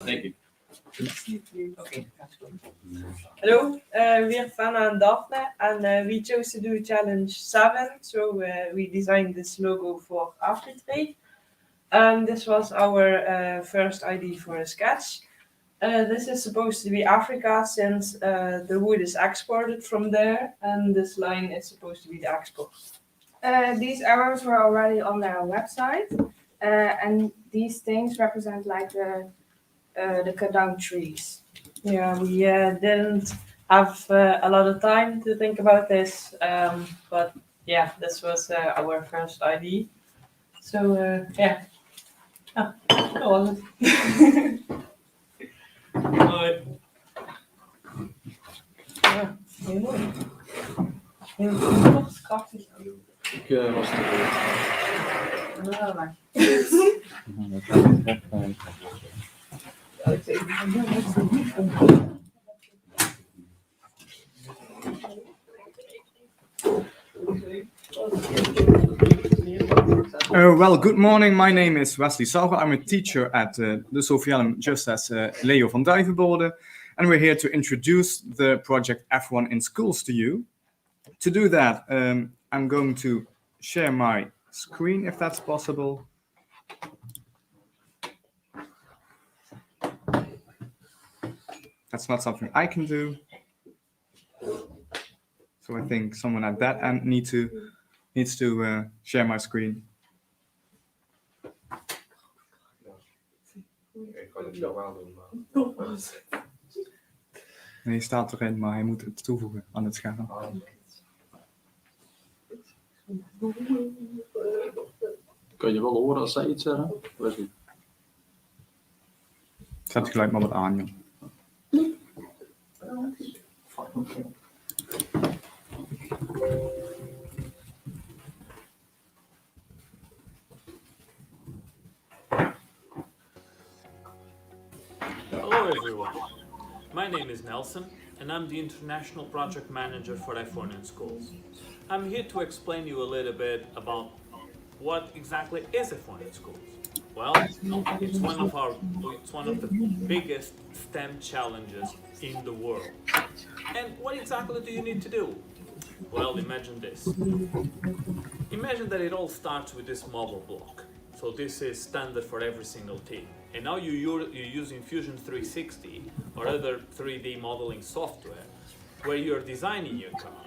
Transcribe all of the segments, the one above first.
Thank you. Okay. Hello, we're Fana and Daphne, and we chose to do challenge 7, so we designed this logo for Afritrade. This was our first idea for a sketch. This is supposed to be Africa since the wood is exported from there, and this line is supposed to be the export. These arrows were already on their website, and these things represent like the cut down trees. Yeah, we didn't have a lot of time to think about this, but yeah, this was our first idea. So yeah. Ah, dat was het. Hoi. Ja, heel mooi. Heel krachtig. Ik was Ja, maar. Well, good morning. My name is Wesley Sauger. I'm a teacher at the Sophianum, just as Leo van Duivenbode, and we're here to introduce the project F1 in Schools to you. To do that, I'm going to share my screen, if that's possible. That's not something I can do. So I think someone at that end needs to share my screen. Ik kan het wel doen, maar... Nee, hij staat erin, maar hij moet het toevoegen aan het scherm. Kan je wel horen als zij iets zeggen? Zet het geluid maar wat aan, joh. Hello everyone, my name is Nelson and I'm the International Project Manager for F1 in Schools. I'm here to explain you a little bit about what exactly is F1 in Schools. Well, it's one of the biggest STEM challenges in the world. And what exactly do you need to do? Well, imagine this. Imagine that it all starts with this model block. So this is standard for every single team. And now you're using Fusion 360 or other 3D modeling software where you're designing your car.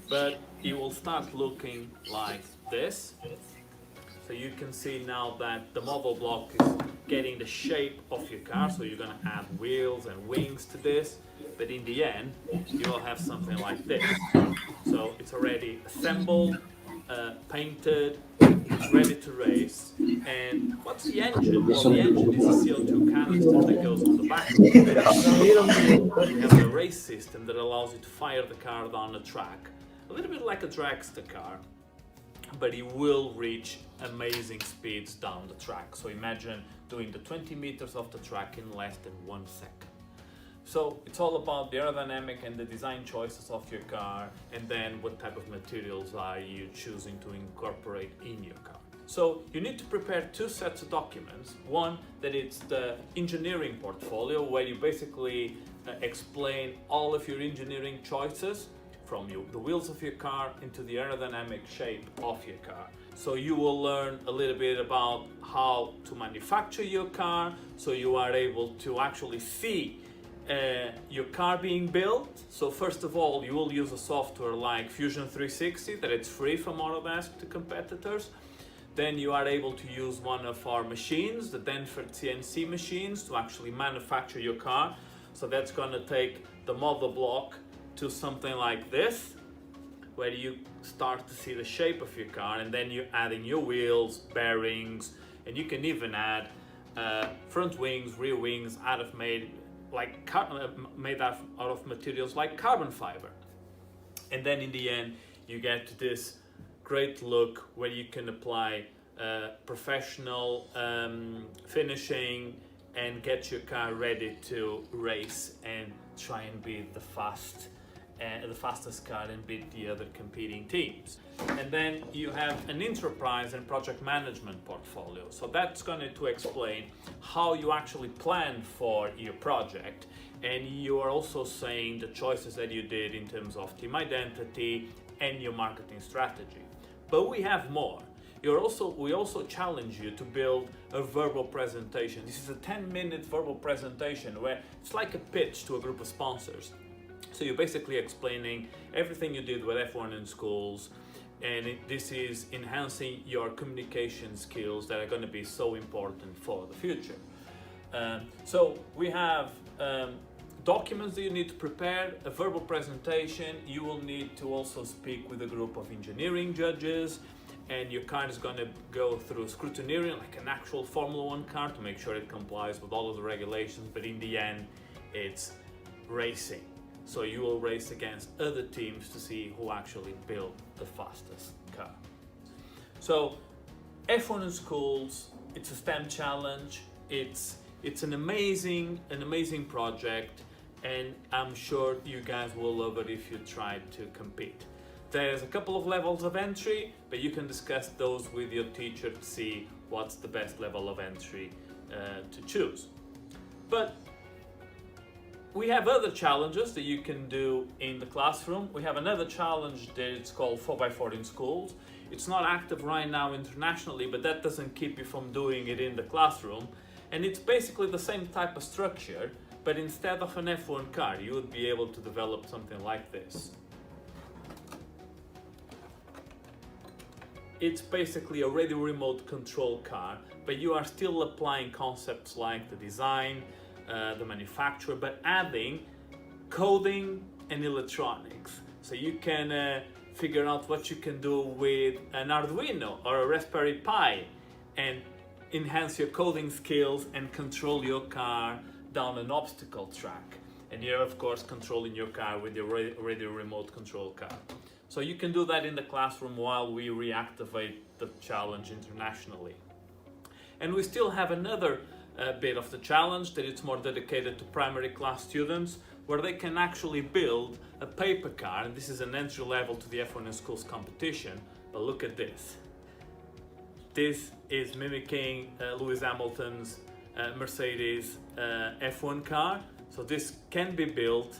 But it will start looking like this. So you can see now that the model block is getting the shape of your car. So you're going to add wheels and wings to this. But in the end, you will have something like this. So it's already assembled, painted, ready to race. And what's the engine? Well, the engine is a CO2 canister that goes on the back of it. You have the race system that allows you to fire the car down the track. A little bit like a dragster car, but it will reach amazing speeds down the track. So imagine doing the 20 meters of the track in less than 1 second. So it's all about the aerodynamic and the design choices of your car, and then what type of materials are you choosing to incorporate in your car. So you need to prepare 2 sets of documents. One that it's the engineering portfolio, where you basically explain all of your engineering choices from the wheels of your car into the aerodynamic shape of your car. So you will learn a little bit about how to manufacture your car, so you are able to actually see your car being built. So first of all, you will use a software like Fusion 360 that it's free from Autodesk to competitors. Then you are able to use one of our machines, the Denford CNC machines, to actually manufacture your car. So that's going to take the model block to something like this, where you start to see the shape of your car, and then you're adding your wheels, bearings, and you can even add front wings, rear wings made out of materials like carbon fiber. And then in the end, you get to this great look where you can apply professional finishing and get your car ready to race and try and be the fast the fastest car and beat the other competing teams. And then you have an enterprise and project management portfolio. So that's going to explain how you actually plan for your project. And you are also saying the choices that you did in terms of team identity and your marketing strategy. But we have more. We also challenge you to build a verbal presentation. This is a 10-minute verbal presentation where it's like a pitch to a group of sponsors. So you're basically explaining everything you did with F1 in schools, and this is enhancing your communication skills that are going to be so important for the future. So we have documents that you need to prepare, a verbal presentation. You will need to also speak with a group of engineering judges, and your car is going to go through scrutineering like an actual Formula One car to make sure it complies with all of the regulations, but in the end it's racing. So you will race against other teams to see who actually built the fastest car. So F1 in schools, it's a STEM challenge. It's an amazing project, and I'm sure you guys will love it if you try to compete. There's a couple of levels of entry, but you can discuss those with your teacher to see what's the best level of entry to choose. But we have other challenges that you can do in the classroom. We have another challenge that it's called 4x4 in schools. It's not active right now internationally, but that doesn't keep you from doing it in the classroom. And it's basically the same type of structure, but instead of an F1 car, you would be able to develop something like this. It's basically a radio remote control car, but you are still applying concepts like the design, the manufacturer, but adding coding and electronics. So you can figure out what you can do with an Arduino or a Raspberry Pi and enhance your coding skills and control your car down an obstacle track. And you're of course controlling your car with your radio remote control car. So you can do that in the classroom while we reactivate the challenge internationally. And we still have another bit of the challenge that it's more dedicated to primary class students, where they can actually build a paper car, and this is an entry level to the F1 in schools competition. But look at this. This is mimicking Lewis Hamilton's Mercedes F1 car. So this can be built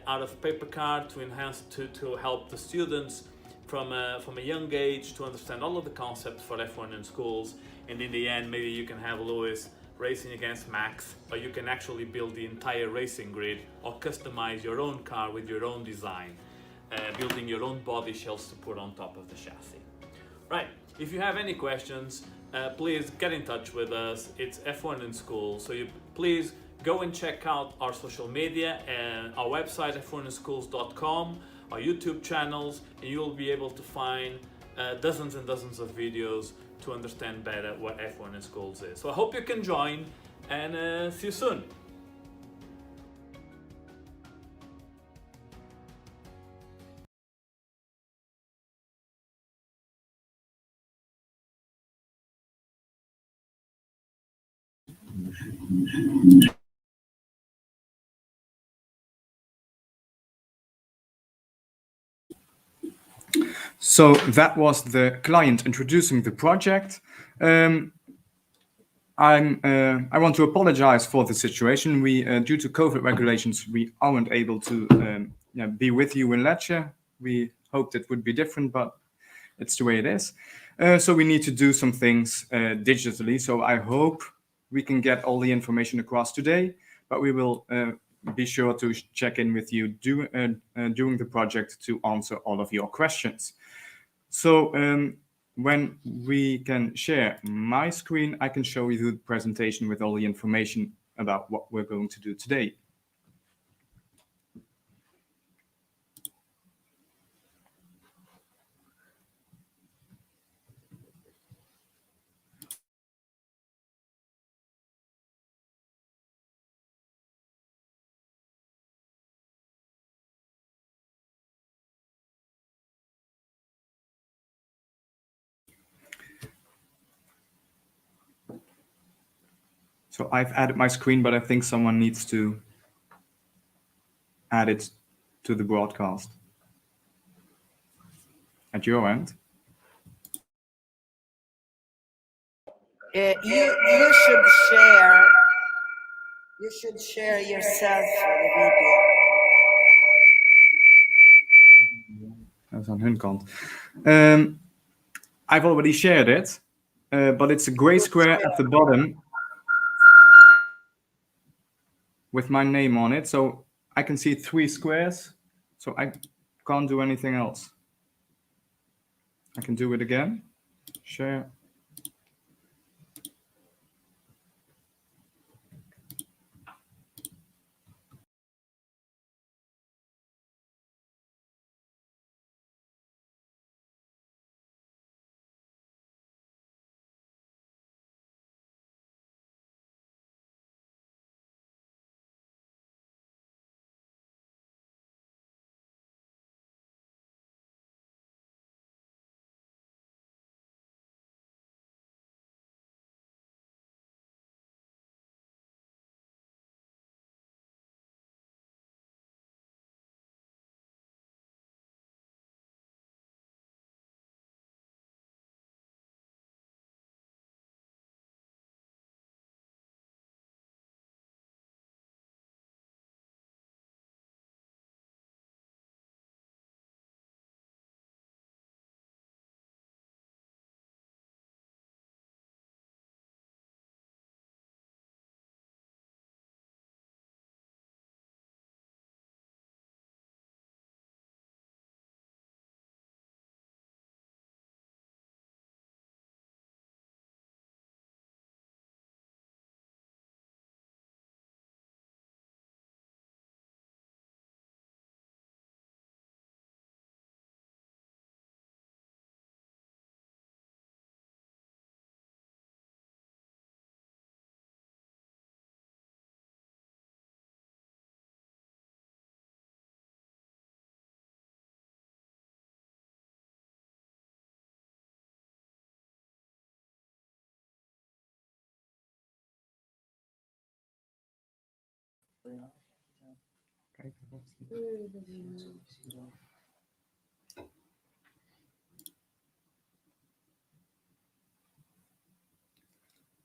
out of paper car to enhance, to help the students from a young age to understand all of the concepts for F1 in schools. And in the end, maybe you can have Lewis racing against Max, or you can actually build the entire racing grid or customize your own car with your own design, building your own body shells to put on top of the chassis. Right, if you have any questions, please get in touch with us. It's F1 in School, so please go and check out our social media and our website f1inschools.com, our YouTube channels, and you'll be able to find dozens and dozens of videos to understand better what F1 in schools is. So I hope you can join, and see you soon. So that was the client introducing the project. I want to apologize for the situation. We, due to COVID regulations, we aren't able to be with you in Lecce. We hoped it would be different, but it's the way it is. So we need to do some things digitally. So I hope we can get all the information across today, but we will be sure to check in with you during the project to answer all of your questions. So when we can share my screen, I can show you the presentation with all the information about what we're going to do today. So I've added my screen, but I think someone needs to add it to the broadcast at your end. You should share. You should share yourself the video. Dat is aan hun kant. I've already shared it, but it's a gray square at the bottom with my name on it. So I can see 3 squares, so I can't do anything else. I can do it again. Share.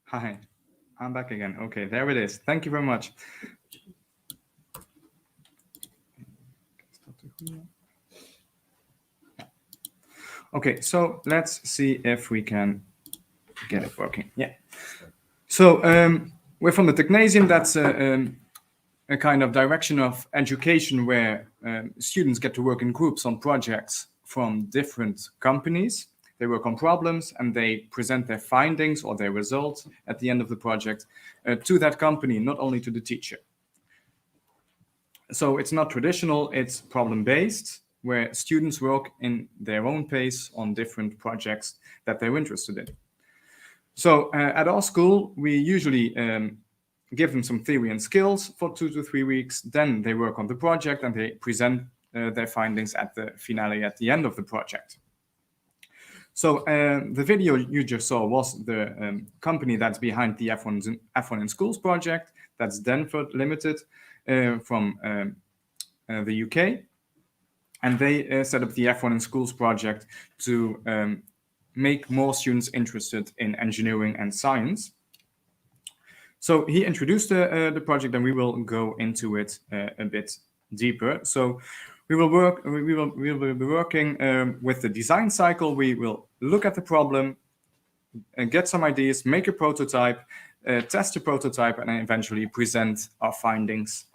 Hi, I'm back again. Okay, there it is. Thank you very much. Okay, so let's see if we can get it working. Yeah. So we're from the Technasium. That's a kind of direction of education where students get to work in groups on projects from different companies. They work on problems and they present their findings or their results at the end of the project to that company, not only to the teacher. So it's not traditional, it's problem-based, where students work in their own pace on different projects that they're interested in. So at our school, we usually give them some theory and skills for 2 to 3 weeks. Then they work on the project and they present their findings at the finale at the end of the project. So the video you just saw was the company that's behind the F1 in Schools project. That's Denver Limited from the UK. And they set up the F1 in Schools project to make more students interested in engineering and science. So he introduced the project, and we will go into it a bit deeper. So we will be working with the design cycle. We will look at the problem and get some ideas, make a prototype, test the prototype, and then eventually present our findings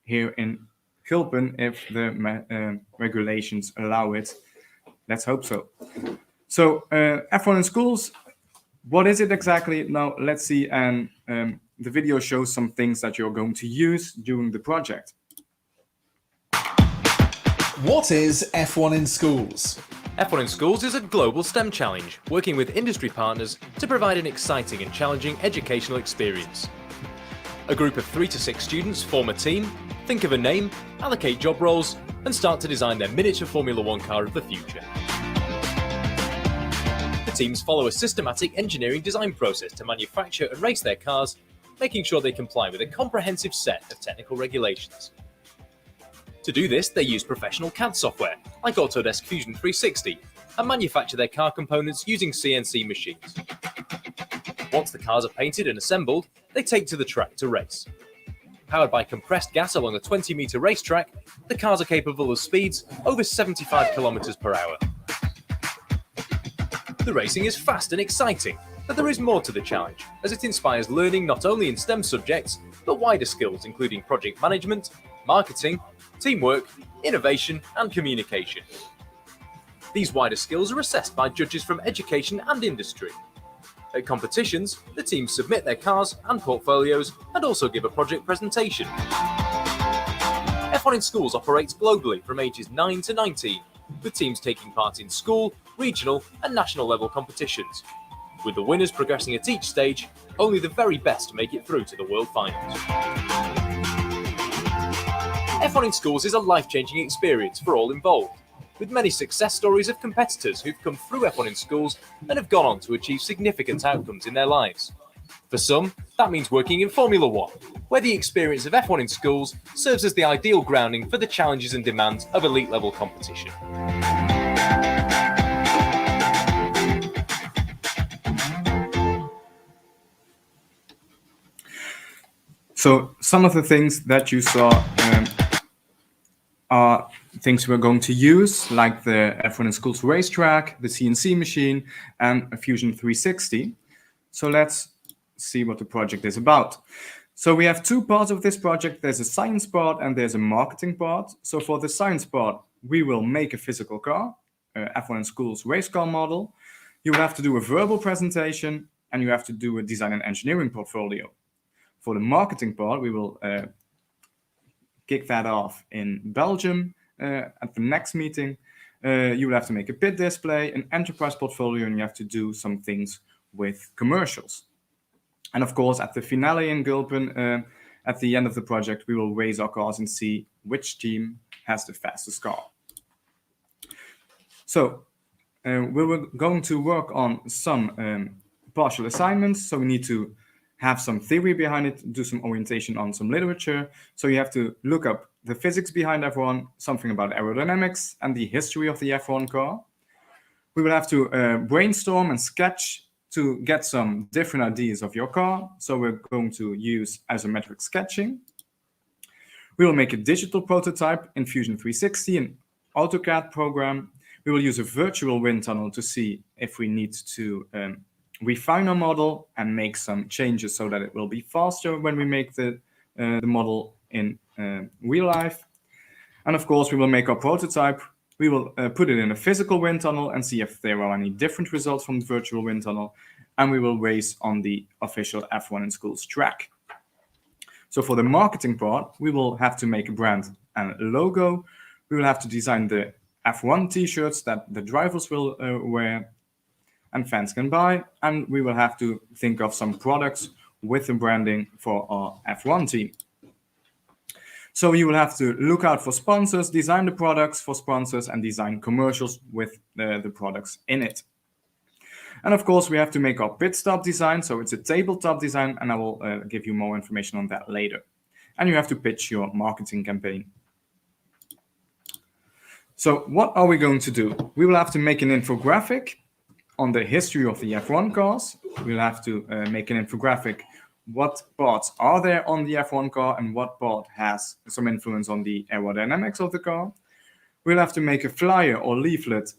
here in Gulpen if the regulations allow it. Let's hope so. So F1 in Schools, what is it exactly? Now let's see, and the video shows some things that you're going to use during the project. What is F1 in Schools? F1 in Schools is a global STEM challenge, working with industry partners to provide an exciting and challenging educational experience. A group of 3 to 6 students form a team, think of a name, allocate job roles, and start to design their miniature Formula 1 car of the future. The teams follow a systematic engineering design process to manufacture and race their cars, making sure they comply with a comprehensive set of technical regulations. To do this, they use professional CAD software, like Autodesk Fusion 360, and manufacture their car components using CNC machines. Once the cars are painted and assembled, they take to the track to race. Powered by compressed gas along a 20-meter racetrack, the cars are capable of speeds over 75 kilometers per hour. The racing is fast and exciting, but there is more to the challenge, as it inspires learning not only in STEM subjects, but wider skills including project management, marketing, teamwork, innovation, and communication. These wider skills are assessed by judges from education and industry. At competitions, the teams submit their cars and portfolios and also give a project presentation. F1 in Schools operates globally from ages 9 to 19, with teams taking part in school, regional, and national level competitions. With the winners progressing at each stage, only the very best make it through to the World Finals. F1 in Schools is a life-changing experience for all involved, with many success stories of competitors who've come through F1 in Schools and have gone on to achieve significant outcomes in their lives. For some, that means working in Formula One, where the experience of F1 in Schools serves as the ideal grounding for the challenges and demands of elite-level competition. So some of the things that you saw are things we're going to use, like the F1 in Schools racetrack, the CNC machine, and a Fusion 360. So let's see what the project is about. So we have two parts of this project. There's a science part and there's a marketing part. So for the science part, we will make a physical car, F1 in Schools race car model. You will have to do a verbal presentation and you have to do a design and engineering portfolio. For the marketing part, we will kick that off in Belgium at the next meeting. You will have to make a pit display, an enterprise portfolio, and you have to do some things with commercials. And of course, at the finale in Gulpen, at the end of the project, we will race our cars and see which team has the fastest car. So we were going to work on some partial assignments. So we need to have some theory behind it, do some orientation on some literature. So you have to look up the physics behind F1, something about aerodynamics and the history of the F1 car. We will have to brainstorm and sketch to get some different ideas of your car. So we're going to use isometric sketching. We will make a digital prototype in Fusion 360, an AutoCAD program. We will use a virtual wind tunnel to see if we need to refine our model and make some changes so that it will be faster when we make the model in real life. And of course, we will make our prototype. We will put it in a physical wind tunnel and see if there are any different results from the virtual wind tunnel. And we will race on the official F1 in Schools track. So for the marketing part, we will have to make a brand and a logo. We will have to design the F1 t-shirts that the drivers will wear and fans can buy. And we will have to think of some products with the branding for our F1 team. So you will have to look out for sponsors, design the products for sponsors, and design commercials with the products in it. And of course, we have to make our pit stop design. So it's a tabletop design, and I will give you more information on that later. And you have to pitch your marketing campaign. So what are we going to do? We will have to make an infographic on the history of the F1 cars. We'll have to make an infographic. What parts are there on the F1 car and what part has some influence on the aerodynamics of the car. We'll have to make a flyer or leaflet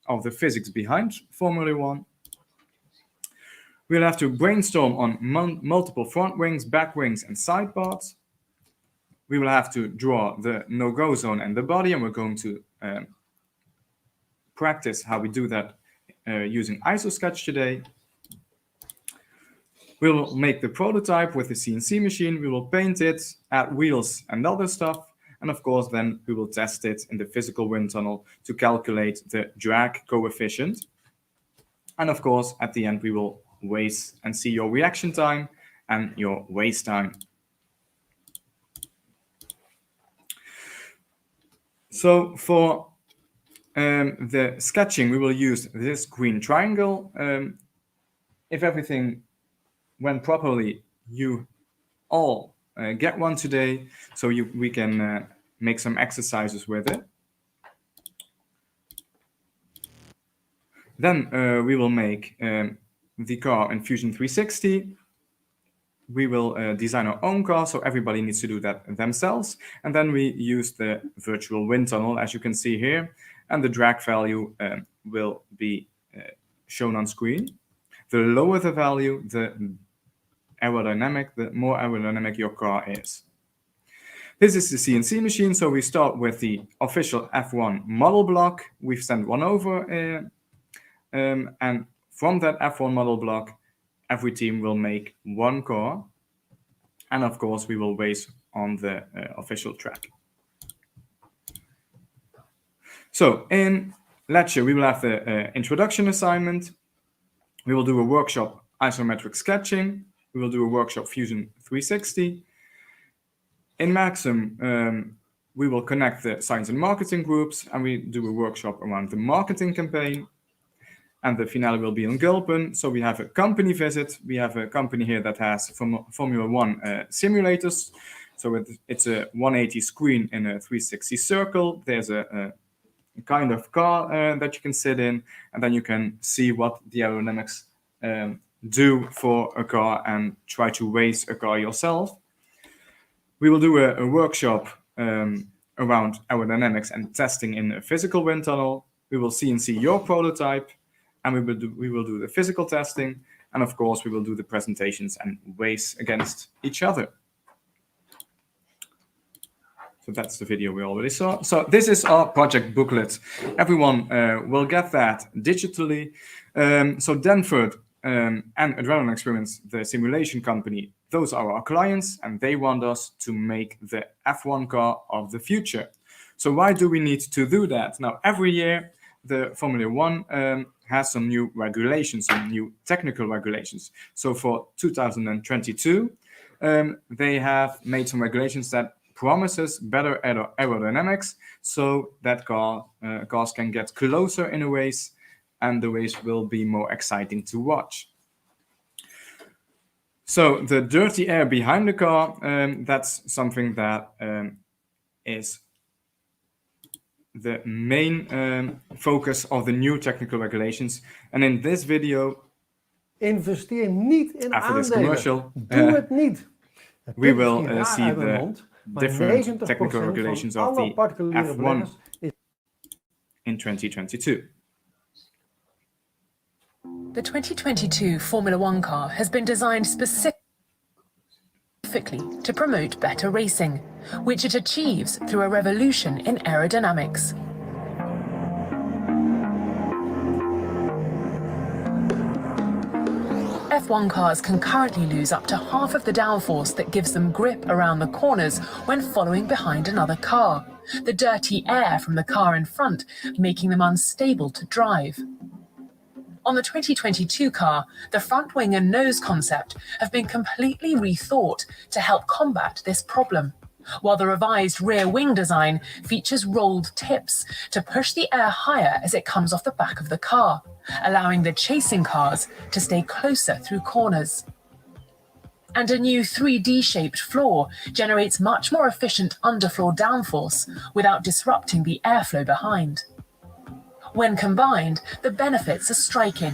of the physics behind Formula One. We'll have to brainstorm on multiple front wings, back wings, and side parts. We will have to draw the no-go zone and the body, and we're going to practice how we do that using IsoSketch today. We will make the prototype with the CNC machine. We will paint it, add wheels and other stuff. And of course, then we will test it in the physical wind tunnel to calculate the drag coefficient. And of course, at the end, we will race and see your reaction time and your race time. So for the sketching, we will use this green triangle. If everything went properly, you all get one today, so we can make some exercises with it. Then we will make the car in Fusion 360. We will design our own car, so everybody needs to do that themselves. And then we use the virtual wind tunnel, as you can see here, and the drag value will be shown on screen. The lower the value, the more aerodynamic your car is. This is the CNC machine, so we start with the official F1 model block. We've sent one over, and from that F1 model block, every team will make one car, and of course we will race on the official track. So in Lecce, we will have the introduction assignment. We will do a workshop Isometric Sketching. We will do a workshop Fusion 360. In Maxim, we will connect the science and marketing groups, and we do a workshop around the marketing campaign. And the finale will be in Gulpen. So we have a company visit. We have a company here that has Formula One simulators. So it's a 180 screen in a 360 circle. There's a kind of car that you can sit in, and then you can see what the aerodynamics do for a car and try to race a car yourself. We will do a workshop around aerodynamics and testing in a physical wind tunnel. We will CNC your prototype, and we will do the physical testing, and of course we will do the presentations and race against each other. So that's the video we already saw. So this is our project booklet. Everyone will get that digitally. So Denford and Adrenaline Experience, the simulation company, those are our clients, and they want us to make the F1 car of the future. So why do we need to do that? Now, every year, the Formula One has some new regulations, some new technical regulations. So for 2022, they have made some regulations that promises better aerodynamics, so that cars can get closer in a race, and the race will be more exciting to watch. So the dirty air behind the car, that's something that is the main focus of the new technical regulations. And in this video, investeer niet in after this aandelen. commercial, Doe het niet. we will see the different technical regulations of the F1 in 2022. The 2022 Formula One car has been designed specifically to promote better racing, which it achieves through a revolution in aerodynamics. F1 cars can currently lose up to half of the downforce that gives them grip around the corners when following behind another car, the dirty air from the car in front making them unstable to drive. On the 2022 car, the front wing and nose concept have been completely rethought to help combat this problem, while the revised rear wing design features rolled tips to push the air higher as it comes off the back of the car, allowing the chasing cars to stay closer through corners. And a new 3D-shaped floor generates much more efficient underfloor downforce without disrupting the airflow behind. When combined, the benefits are striking.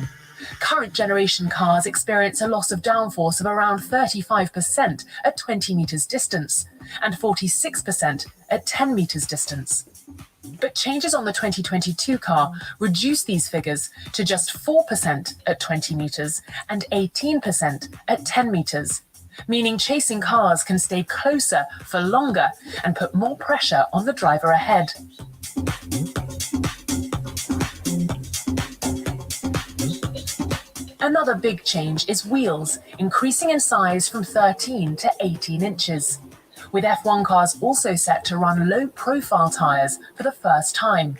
Current generation cars experience a loss of downforce of around 35% at 20 meters distance and 46% at 10 meters distance. But changes on the 2022 car reduce these figures to just 4% at 20 meters and 18% at 10 meters, meaning chasing cars can stay closer for longer and put more pressure on the driver ahead. Another big change is wheels, increasing in size from 13 to 18 inches, with F1 cars also set to run low-profile tyres for the first time.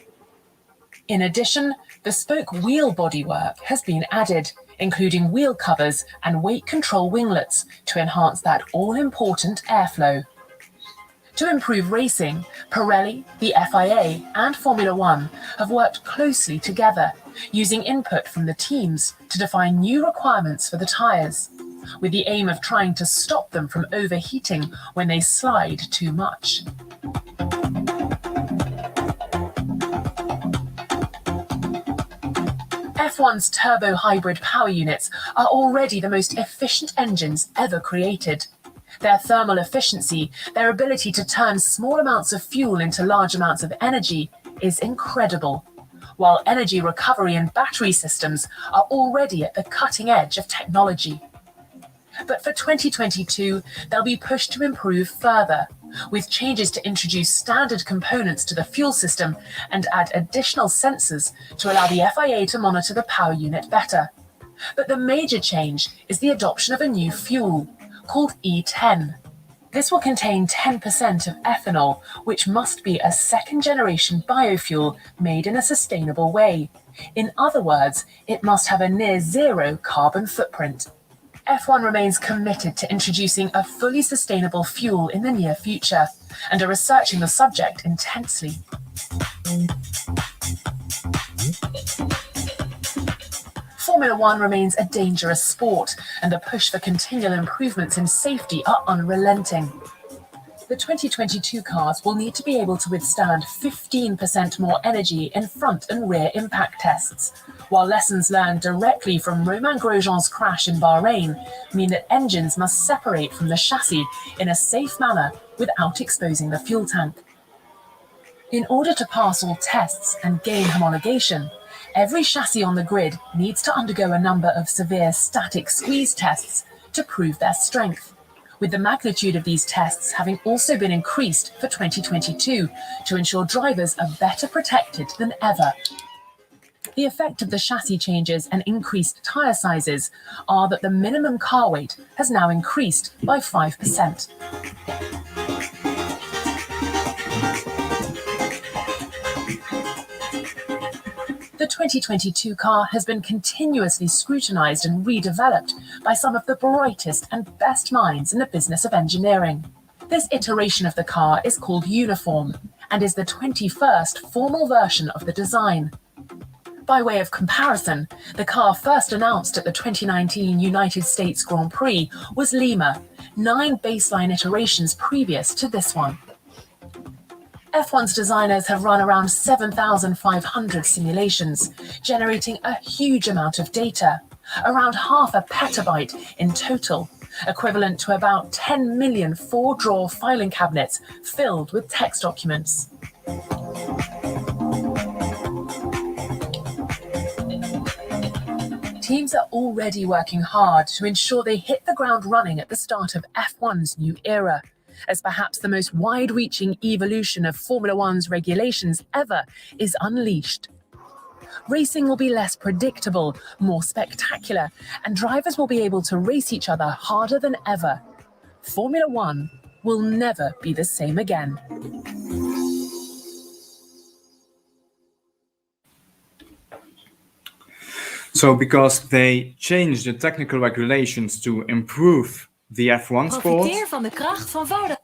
In addition, bespoke wheel bodywork has been added, including wheel covers and weight control winglets to enhance that all-important airflow. To improve racing, Pirelli, the FIA and Formula One have worked closely together, using input from the teams to define new requirements for the tyres, with the aim of trying to stop them from overheating when they slide too much. F1's turbo hybrid power units are already the most efficient engines ever created. Their thermal efficiency, their ability to turn small amounts of fuel into large amounts of energy, is incredible, while energy recovery and battery systems are already at the cutting edge of technology. But for 2022, they'll be pushed to improve further, with changes to introduce standard components to the fuel system and add additional sensors to allow the FIA to monitor the power unit better. But the major change is the adoption of a new fuel, called E10. This will contain 10% of ethanol, which must be a second-generation biofuel made in a sustainable way. In other words, it must have a near-zero carbon footprint. F1 remains committed to introducing a fully sustainable fuel in the near future and are researching the subject intensely. Formula One remains a dangerous sport, and the push for continual improvements in safety are unrelenting. The 2022 cars will need to be able to withstand 15% more energy in front and rear impact tests, while lessons learned directly from Romain Grosjean's crash in Bahrain mean that engines must separate from the chassis in a safe manner without exposing the fuel tank. In order to pass all tests and gain homologation, every chassis on the grid needs to undergo a number of severe static squeeze tests to prove their strength, with the magnitude of these tests having also been increased for 2022 to ensure drivers are better protected than ever. The effect of the chassis changes and increased tyre sizes are that the minimum car weight has now increased by 5%. The 2022 car has been continuously scrutinized and redeveloped by some of the brightest and best minds in the business of engineering. This iteration of the car is called Uniform and is the 21st formal version of the design. By way of comparison, the car first announced at the 2019 United States Grand Prix was Lima, 9 baseline iterations previous to this one. F1's designers have run around 7,500 simulations, generating a huge amount of data, around half a petabyte in total, equivalent to about 10 million 4-drawer filing cabinets filled with text documents. Teams are already working hard to ensure they hit the ground running at the start of F1's new era, as perhaps the most wide-reaching evolution of Formula One's regulations ever is unleashed. Racing will be less predictable, more spectacular, and drivers will be able to race each other harder than ever. Formula One will never be the same again. So because they changed the technical regulations to improve the F1 sport, Profiteer van de kracht van Vodafone.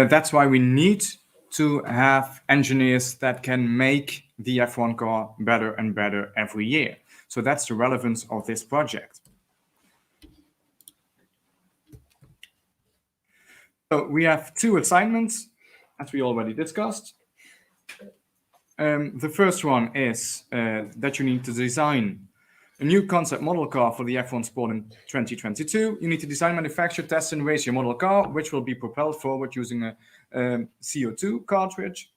That's why we need to have engineers that can make the F1 car better and better every year. So that's the relevance of this project. So we have 2 assignments, as we already discussed. The first one is that you need to design a new concept model car for the F1 sport in 2022. You need to design, manufacture, test, and race your model car, which will be propelled forward using a CO2 cartridge.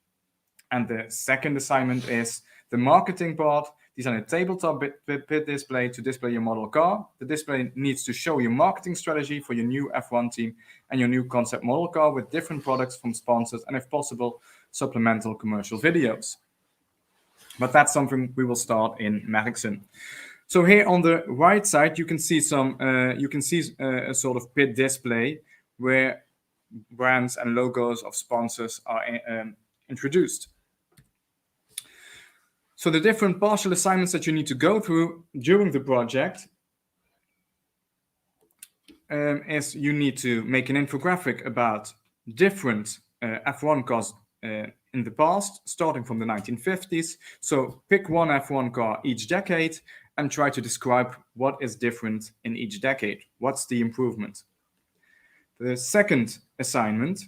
And the second assignment is the marketing part. Design a tabletop bit display to display your model car. The display needs to show your marketing strategy for your new F1 team and your new concept model car with different products from sponsors and, if possible, supplemental commercial videos. But that's something we will start in Merksen. So here on the right side, you can see a sort of pit display where brands and logos of sponsors are introduced. So the different partial assignments that you need to go through during the project is you need to make an infographic about different F1 cars in the past, starting from the 1950s. So pick one F1 car each decade and try to describe what is different in each decade. What's the improvement? The second assignment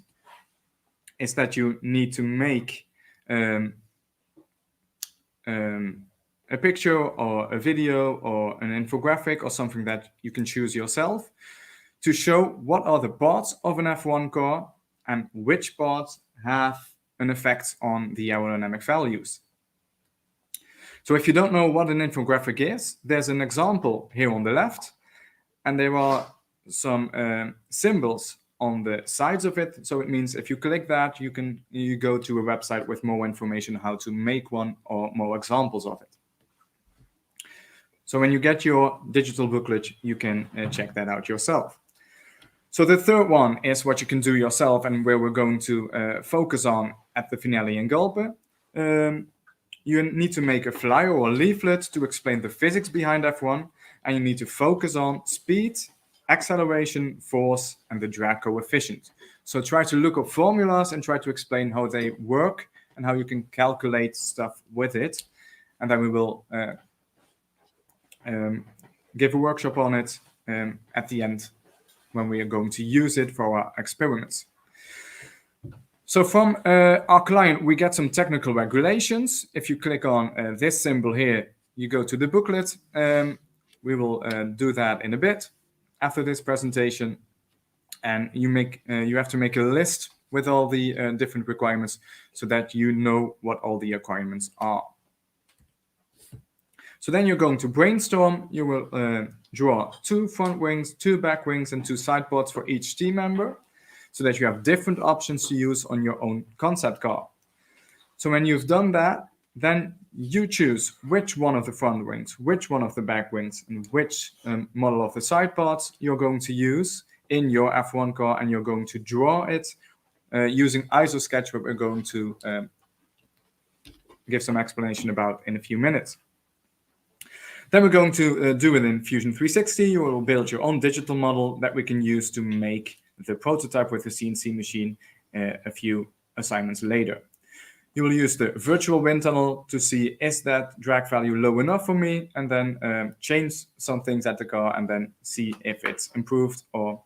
is that you need to make a picture or a video or an infographic or something that you can choose yourself to show what are the parts of an F1 car and which parts have an effect on the aerodynamic values. So if you don't know what an infographic is, there's an example here on the left, and there are some symbols on the sides of it. So it means if you click that, you go to a website with more information how to make one or more examples of it. So when you get your digital booklet, you can check that out yourself. So the third one is what you can do yourself and where we're going to focus on at the finale in Gulpen. You need to make a flyer or a leaflet to explain the physics behind F1, and you need to focus on speed, acceleration, force, and the drag coefficient. So try to look up formulas and try to explain how they work and how you can calculate stuff with it. And then we will give a workshop on it at the end when we are going to use it for our experiments. So from our client, we get some technical regulations. If you click on this symbol here, you go to the booklet. We will do that in a bit after this presentation. And you have to make a list with all the different requirements so that you know what all the requirements are. So then you're going to brainstorm. You will draw 2 front wings, 2 back wings, and 2 side pods for each team member, so that you have different options to use on your own concept car. So when you've done that, then you choose which one of the front wings, which one of the back wings, and which model of the side pods you're going to use in your F1 car, and you're going to draw it using ISO sketch, what we're going to give some explanation about in a few minutes. Then we're going to do it in Fusion 360. You will build your own digital model that we can use to make the prototype with the CNC machine a few assignments later. You will use the virtual wind tunnel to see, is that drag value low enough for me, and then change some things at the car and then see if it's improved or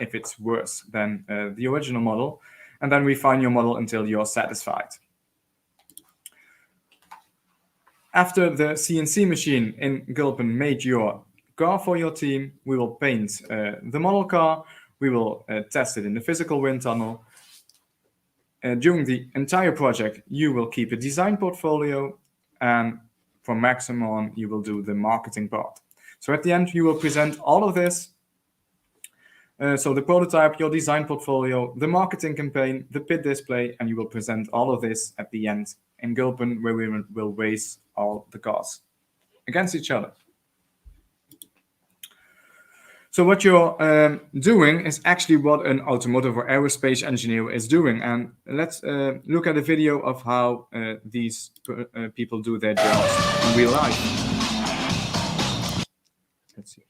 if it's worse than the original model. And then refine your model until you're satisfied. After the CNC machine in Gulpen made your car for your team, we will paint the model car. We will test it in the physical wind tunnel. During the entire project, you will keep a design portfolio, and from maximum on, you will do the marketing part. So at the end, you will present all of this. So the prototype, your design portfolio, the marketing campaign, the pit display, and you will present all of this at the end in Gulpen, where we will race all the cars against each other. So what you're doing is actually what an automotive or aerospace engineer is doing. And let's look at a video of how these people do their jobs in real life. Let's see.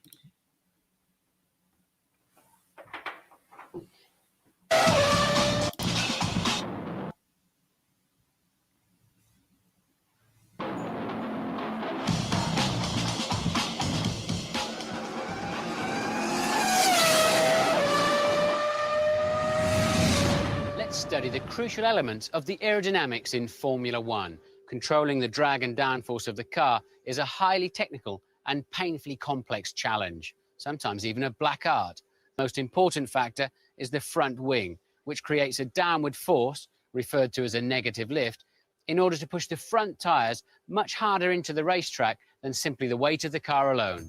Study the crucial elements of the aerodynamics in Formula One. Controlling the drag and downforce of the car is a highly technical and painfully complex challenge, sometimes even a black art. Most important factor is the front wing, which creates a downward force, referred to as a negative lift, in order to push the front tyres much harder into the racetrack than simply the weight of the car alone.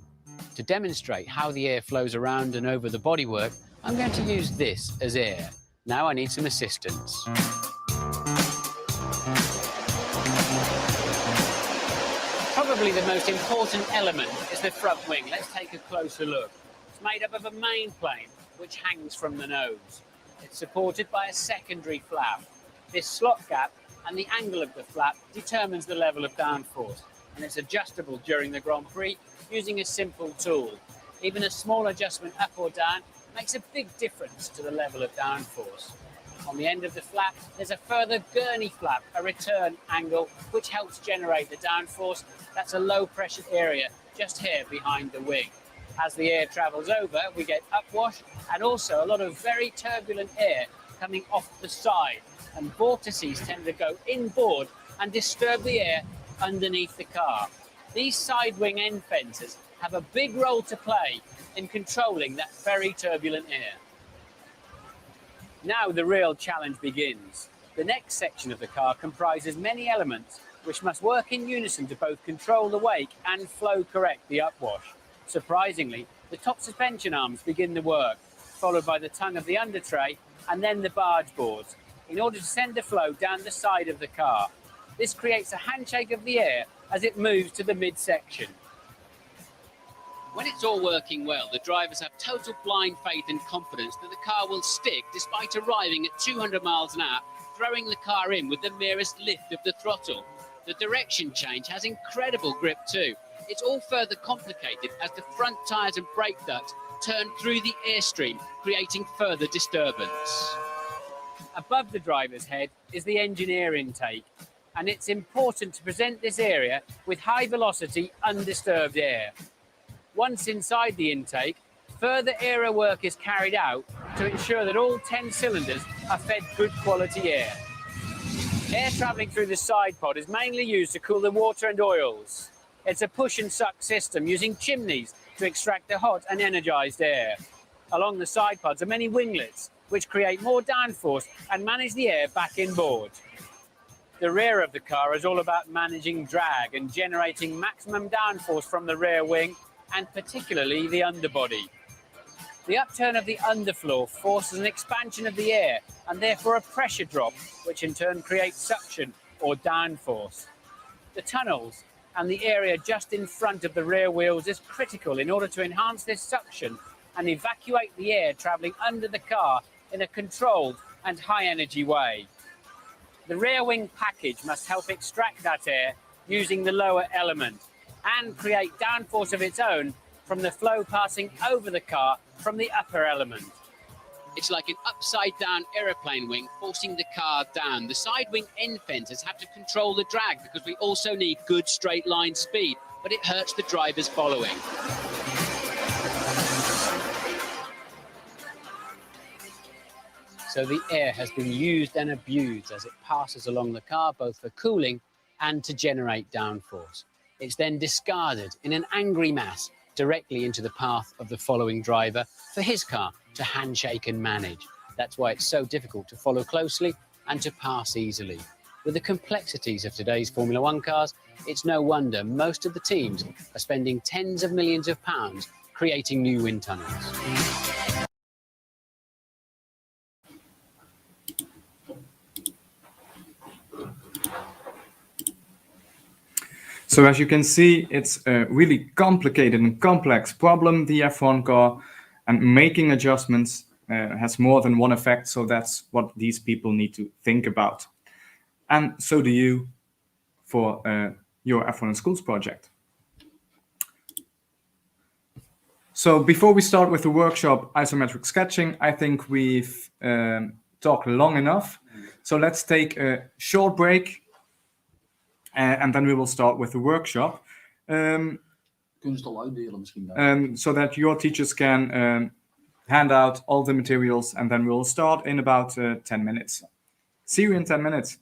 To demonstrate how the air flows around and over the bodywork, I'm going to use this as air. Now I need some assistance. Probably the most important element is the front wing. Let's take a closer look. It's made up of a main plane, which hangs from the nose. It's supported by a secondary flap. This slot gap and the angle of the flap determines the level of downforce, and it's adjustable during the Grand Prix using a simple tool. Even a small adjustment up or down makes a big difference to the level of downforce. On the end of the flap, there's a further gurney flap, a return angle, which helps generate the downforce. That's a low pressure area just here behind the wing. As the air travels over, we get upwash and also a lot of very turbulent air coming off the side. And vortices tend to go inboard and disturb the air underneath the car. These side wing end fences have a big role to play in controlling that very turbulent air. Now the real challenge begins. The next section of the car comprises many elements which must work in unison to both control the wake and flow correct the upwash. Surprisingly, the top suspension arms begin the work, followed by the tongue of the under tray and then the barge boards, in order to send the flow down the side of the car. This creates a handshake of the air as it moves to the midsection. When it's all working well, the drivers have total blind faith and confidence that the car will stick despite arriving at 200 miles an hour, throwing the car in with the merest lift of the throttle. The direction change has incredible grip too. It's all further complicated as the front tyres and brake ducts turn through the airstream, creating further disturbance. Above the driver's head is the engineer intake, and it's important to present this area with high velocity, undisturbed air. Once inside the intake, further aero work is carried out to ensure that all 10 cylinders are fed good quality air. Air travelling through the side pod is mainly used to cool the water and oils. It's a push and suck system using chimneys to extract the hot and energised air. Along the side pods are many winglets, which create more downforce and manage the air back inboard. The rear of the car is all about managing drag and generating maximum downforce from the rear wing and particularly the underbody. The upturn of the underfloor forces an expansion of the air and therefore a pressure drop, which in turn creates suction or downforce. The tunnels and the area just in front of the rear wheels is critical in order to enhance this suction and evacuate the air travelling under the car in a controlled and high energy way. The rear wing package must help extract that air using the lower element and create downforce of its own from the flow passing over the car from the upper element. It's like an upside-down aeroplane wing forcing the car down. The side wing end fences have to control the drag because we also need good straight line speed, but it hurts the drivers following. So the air has been used and abused as it passes along the car, both for cooling and to generate downforce. It's then discarded in an angry mass directly into the path of the following driver for his car to handshake and manage. That's why it's so difficult to follow closely and to pass easily. With the complexities of today's Formula One cars, it's no wonder most of the teams are spending tens of millions of pounds creating new wind tunnels. So as you can see, it's a really complicated and complex problem, the F1 car, and making adjustments has more than one effect. So that's what these people need to think about. And so do you for your F1 in Schools project. So before we start with the workshop Isometric Sketching, I think we've talked long enough. So let's take a short break. And then we will start with the workshop. So that your teachers can hand out all the materials, and then we'll start in about 10 minutes. See you in 10 minutes.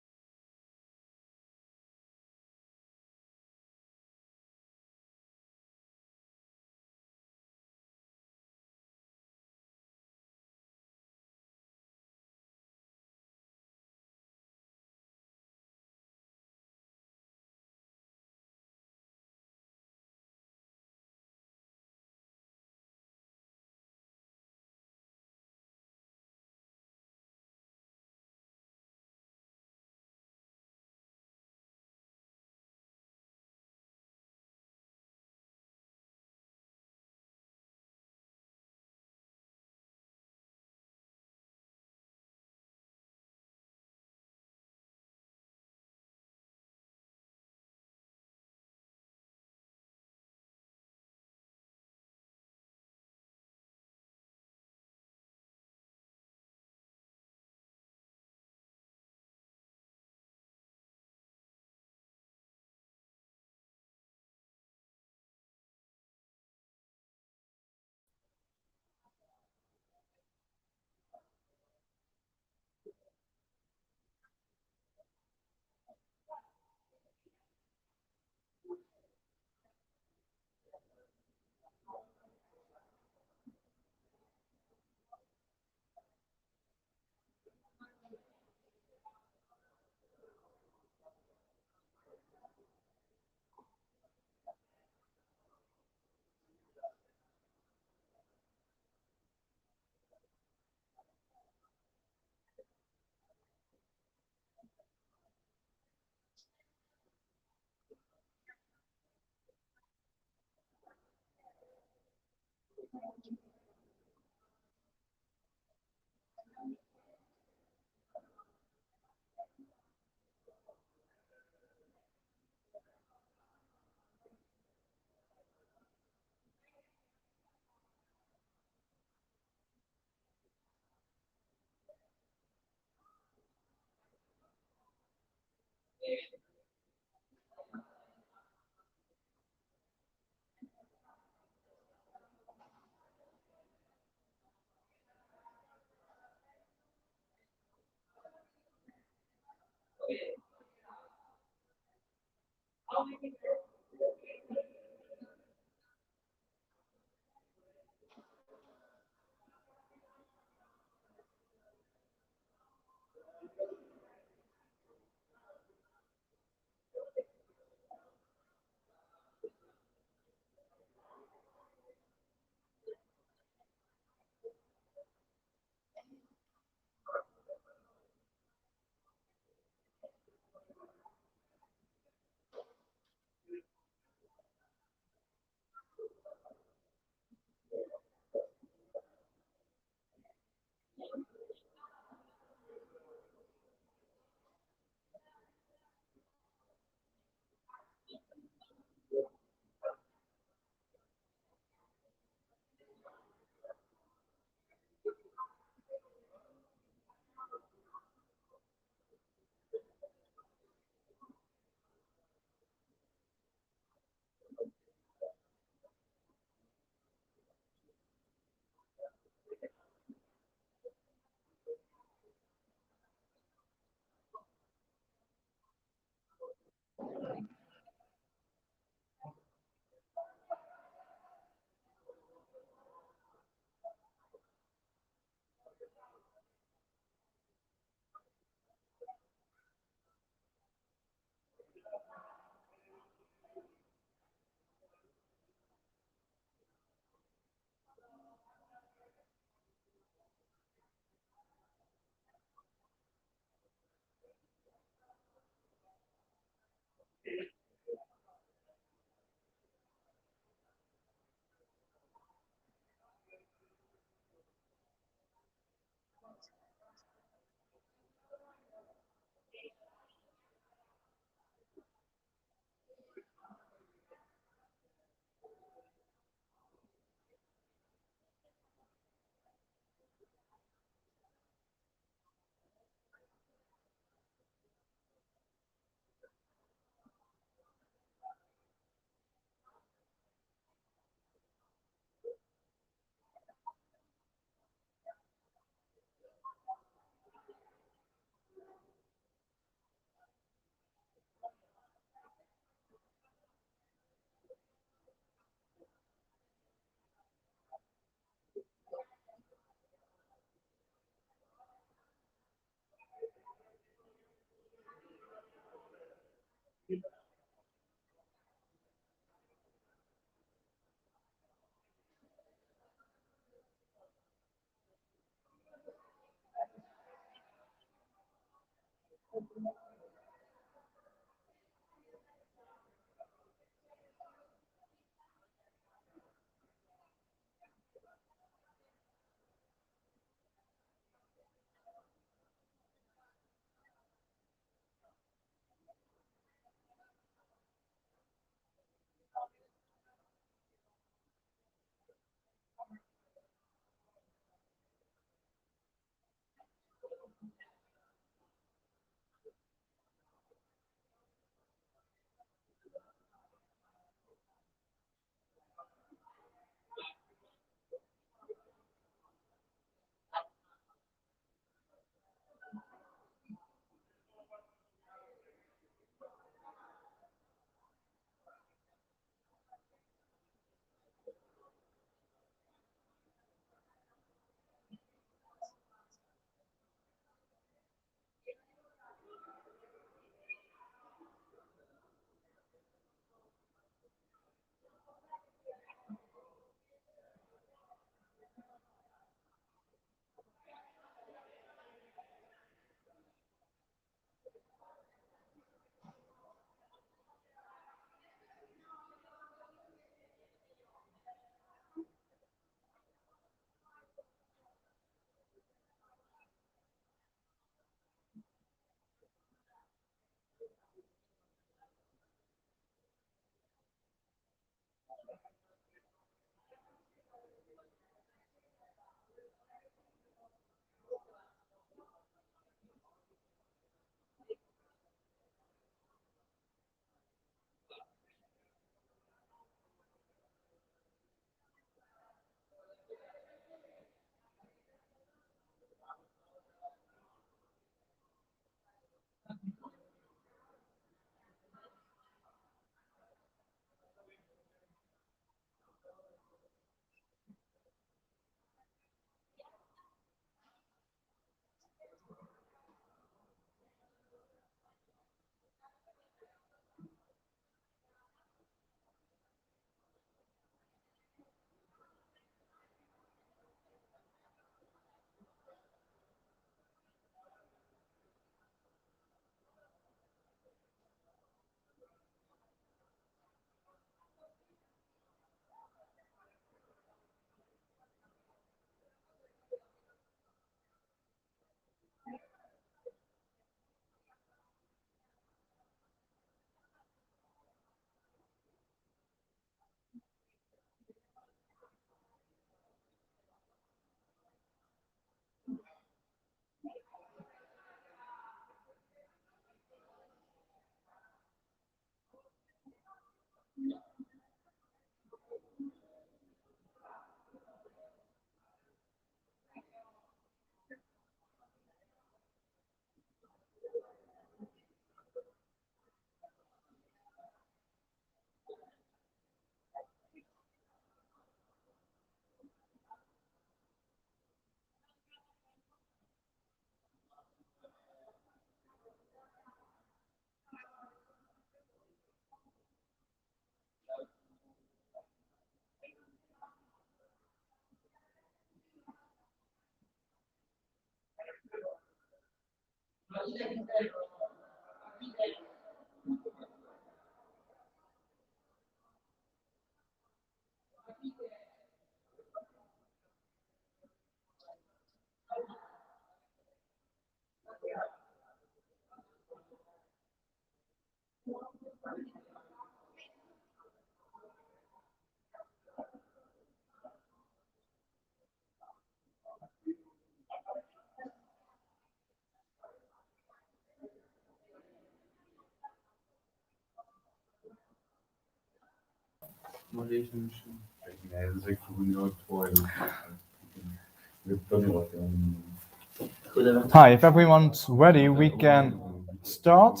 Hi, if everyone's ready, we can start.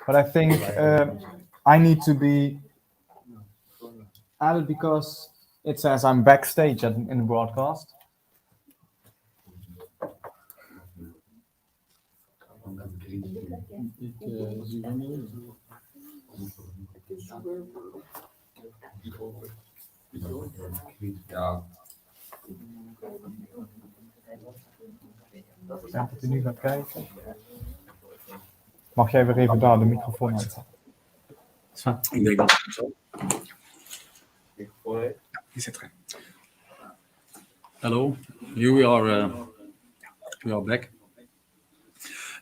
But I think I need to be added because it says I'm backstage in the broadcast. Ja, dat u nu gaat kijken. Mag jij weer even daar de microfoon uitzetten? Ik denk dat het zo. Die zit erin. Hello, here we are back.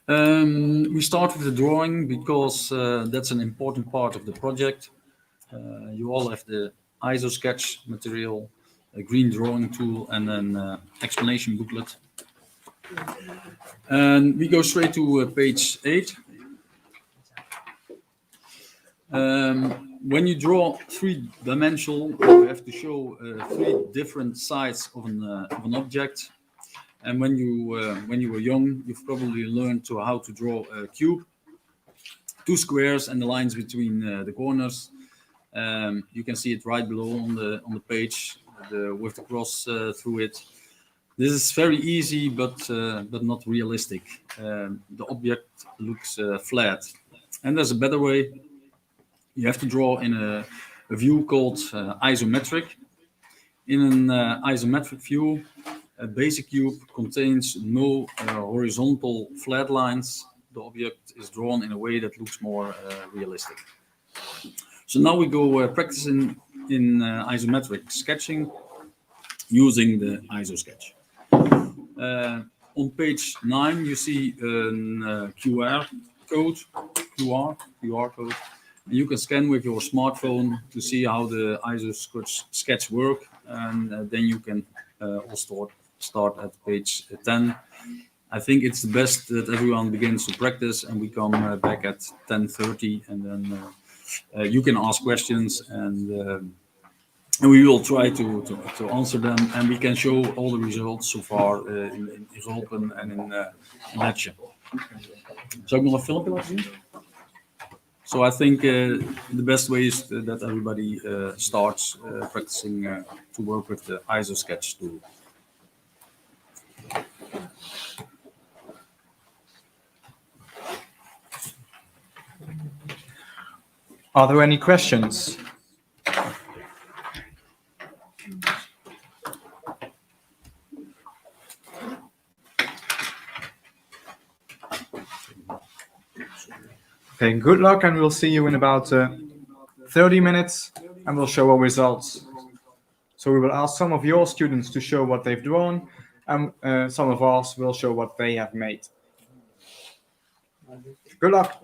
We start with the drawing because that's an important part of the project. You all have the ISO sketch material, a green drawing tool, and an explanation booklet. And we go straight to page 8. When you draw three-dimensional, you have to show 3 different sides of an object. And when you were young, you've probably learned how to draw a cube, 2 squares, and the lines between the corners. You can see it right below on the page with the cross through it. This is very easy, but not realistic. The object looks flat, and there's a better way. You have to draw in a view called isometric. In an isometric view, a basic cube contains no horizontal flat lines. The object is drawn in a way that looks more realistic. So now we go practice in isometric sketching using the ISO sketch. On page 9, you see a QR code. And you can scan with your smartphone to see how the ISO sketch work, and then you can also start at page 10. I think it's the best that everyone begins to practice, and we come back at 10:30, and then you can ask questions, and we will try to answer them, and we can show all the results so far in Open and in Lecce. Zou ik nog een filmpje laten zien? So I think the best way is that everybody starts practicing to work with the ISO sketch tool. Are there any questions? Okay, good luck, and we'll see you in about 30 minutes, and we'll show our results. So we will ask some of your students to show what they've drawn, and some of us will show what they have made. Good luck.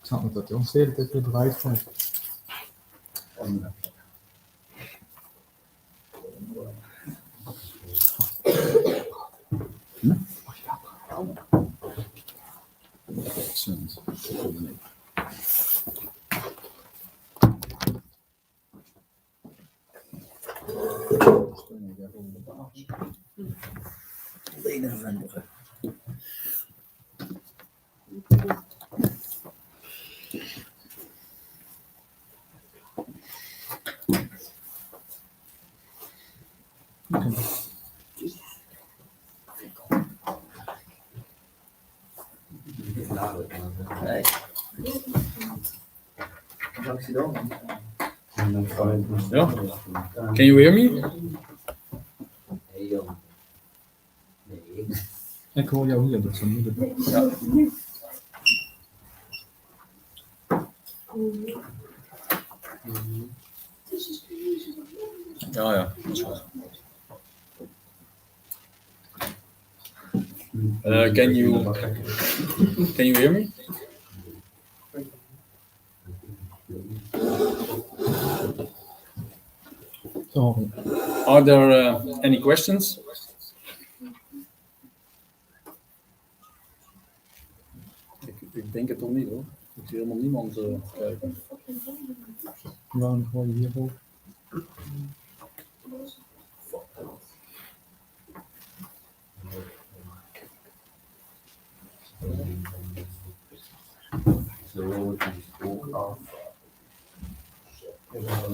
snap niet dat hij ons de hele tijd weer eruit vond. Excellent. Yeah. Can you hear me? Ik hoor jou hier, dat is een moeder. Ja, ja, dat is goed. Can you hear me? Sorry. Are there any questions? Ik denk het toch niet hoor. Ik zie helemaal niemand kijken. Waarom gooi je hierop?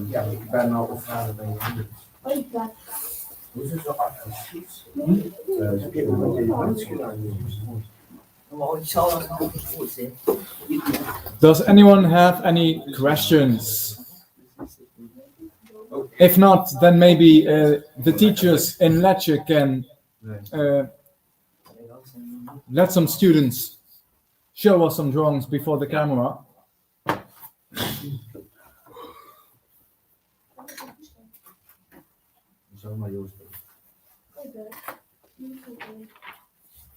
Ja, ik ben al op vragen bij je. Hoe is het zo actief? Does anyone have any questions? If not, then maybe the teachers in Lecce can let some students show us some drawings before the camera.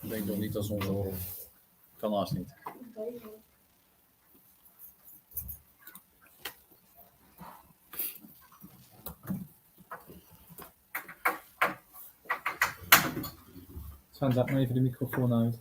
Ik denk toch niet dat ze ons horen. Kan haast niet. Sven, zet maar even de microfoon uit.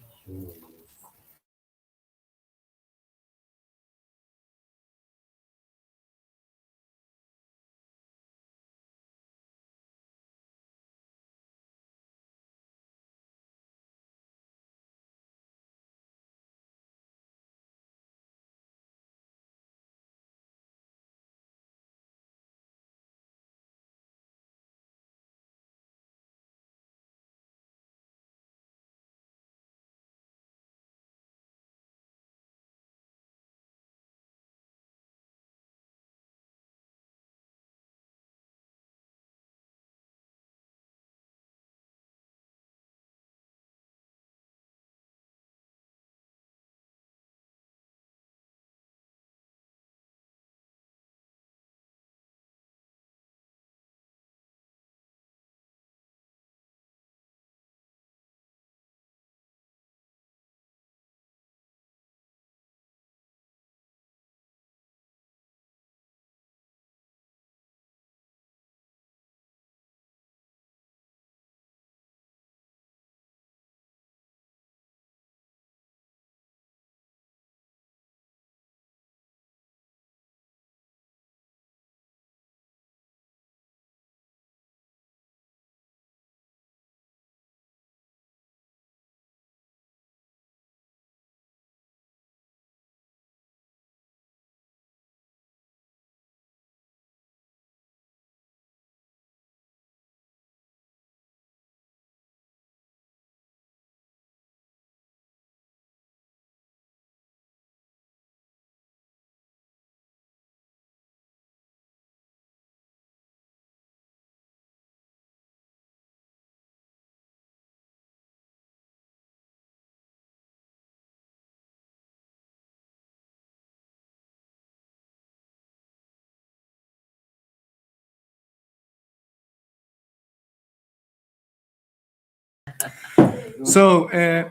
So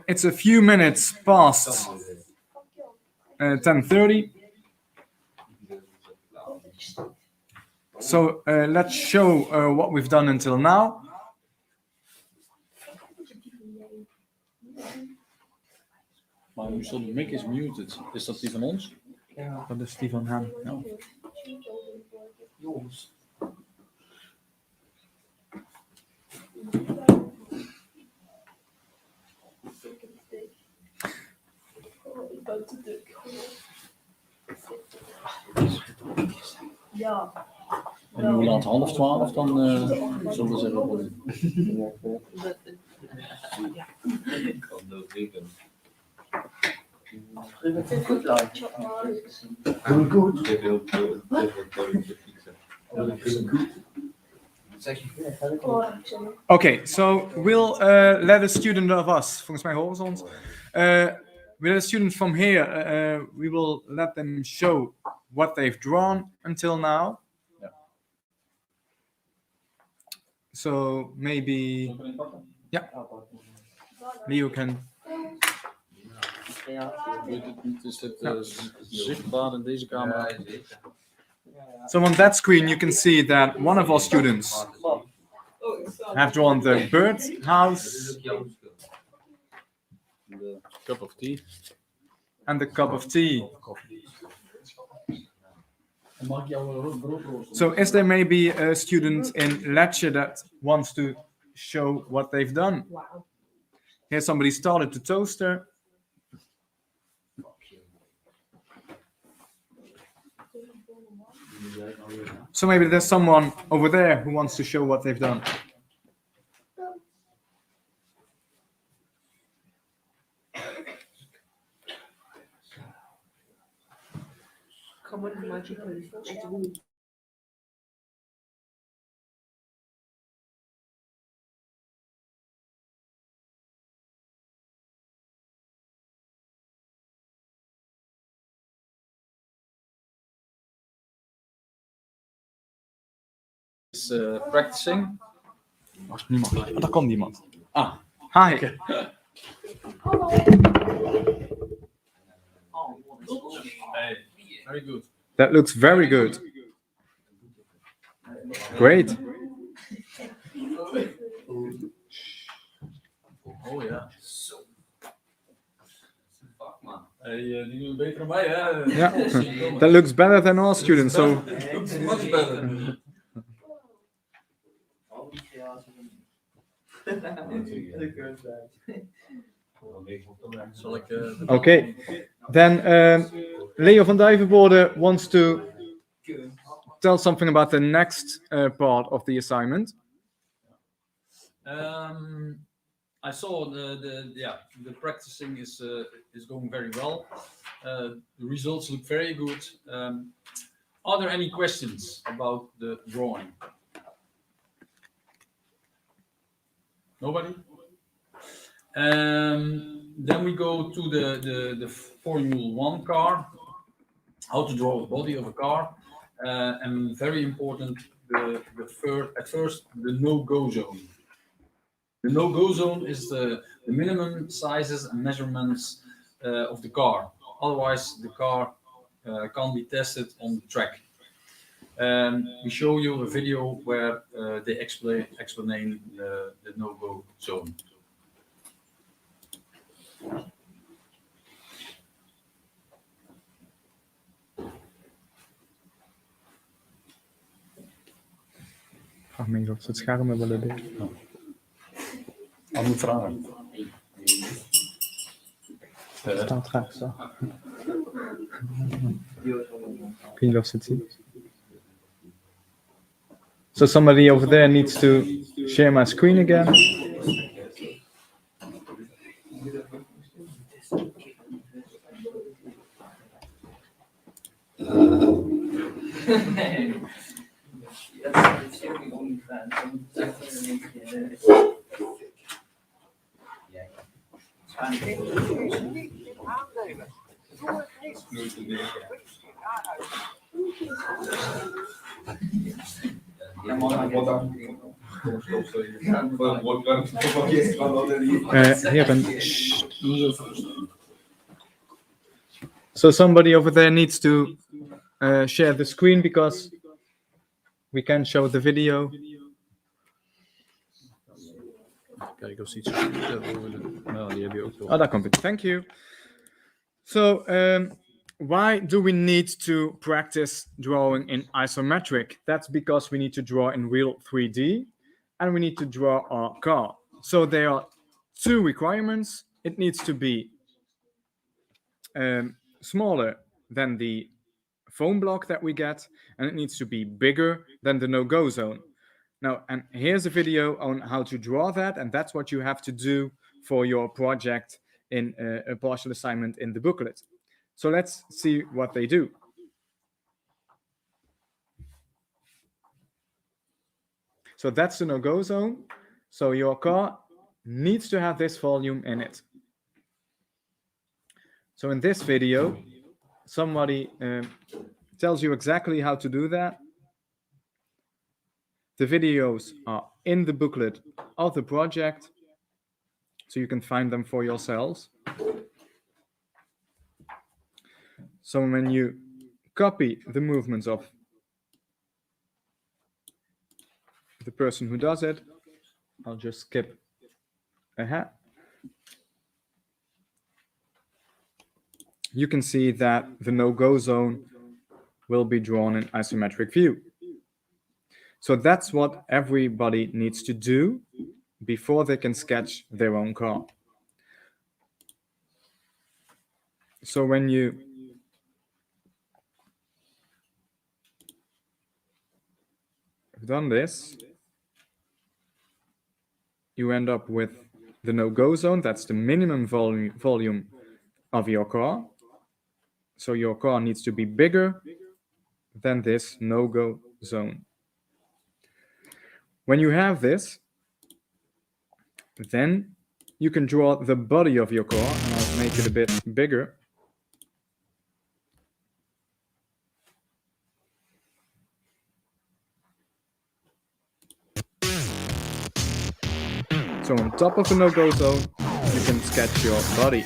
it's a few minutes past 10:30. So let's show what we've done until now. Maar nu stond de mic is muted. Is dat die van ons? Dat is die van hem. Ja. Jongens. Ja. En hoe laat? 11:30 dan zullen we zeggen. Okay, so we'll let a student of us, volgens mij horen ze ons. We'll let a student from here, we will let them show what they've drawn until now. Yeah. So maybe, yeah, Leo can. Is dit zichtbaar in deze camera? So on that screen you can see that one of our students have drawn the birdhouse The cup of tea. and the cup of tea. So is there maybe a student in Lecce that wants to show what they've done? Wow. Here somebody started the toaster. So maybe there's someone over there who wants to show what they've done. Come on, magically. Extrude. Is practicing. Als het niemand blijft. Daar komt niemand. Ah, Hi. okay. Hey, very good. That looks very good. Great. Oh ja. Hey, die doen het beter dan mij, hè? Yeah. That looks better than our students. So Much better. Zal ik, okay. Then Leo van Duivenbode wants to tell something about the next part of the assignment. I saw the practicing is going very well. The results look very good. Are there any questions about the drawing? Nobody? Then we go to the Formula 1 car, how to draw the body of a car, and very important, at first the no-go zone. The no-go zone is the minimum sizes and measurements of the car. Otherwise, the car can't be tested on the track. We show you a video where they explain the no-go zone. Vraag me eens of ze het scherm willen dicht. Aan moet vragen. Het staat rechts. Ik weet niet of ze het zien. So somebody over there needs to share my screen again. So somebody over there needs to share the screen because we can show the video. Kijk of ze iets nou, die heb je ook wel. Oh, daar komt het. Thank you. So, why do we need to practice drawing in isometric? That's because we need to draw in real 3D and we need to draw our car. So there are two requirements. It needs to be smaller than the foam block that we get, and it needs to be bigger than the no-go zone. Now, and here's a video on how to draw that, and that's what you have to do for your project in a partial assignment in the booklet. So let's see what they do. So that's the no-go zone. So your car needs to have this volume in it. So in this video, somebody tells you exactly how to do that. The videos are in the booklet of the project, so you can find them for yourselves. So when you copy the movements of the person who does it, I'll just skip ahead. You can see that the no-go zone will be drawn in isometric view. So that's what everybody needs to do before they can sketch their own car. So when you have done this, you end up with the no-go zone. That's the minimum volume of your car. So your car needs to be bigger than this no-go zone. When you have this, then you can draw the body of your car, and I'll make it a bit bigger. So on top of the no-go zone, you can sketch your body.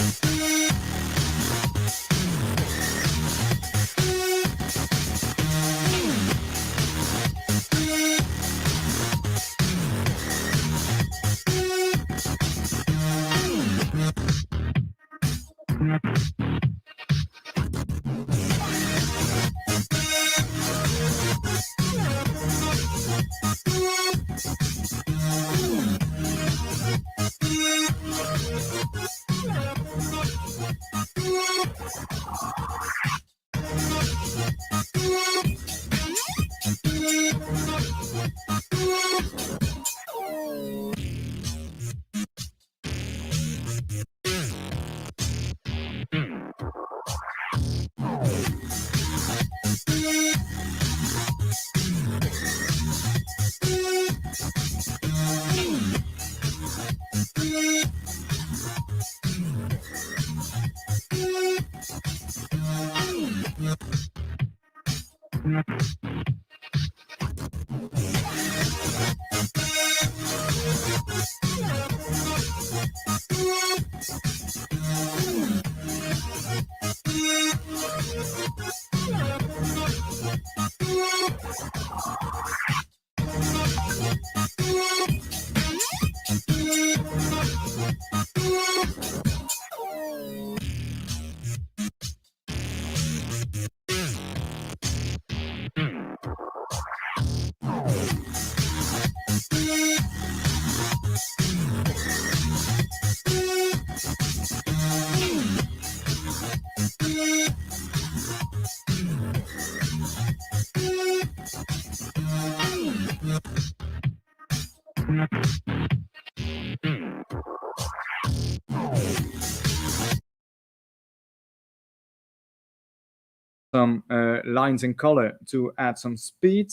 Some lines in color to add some speed,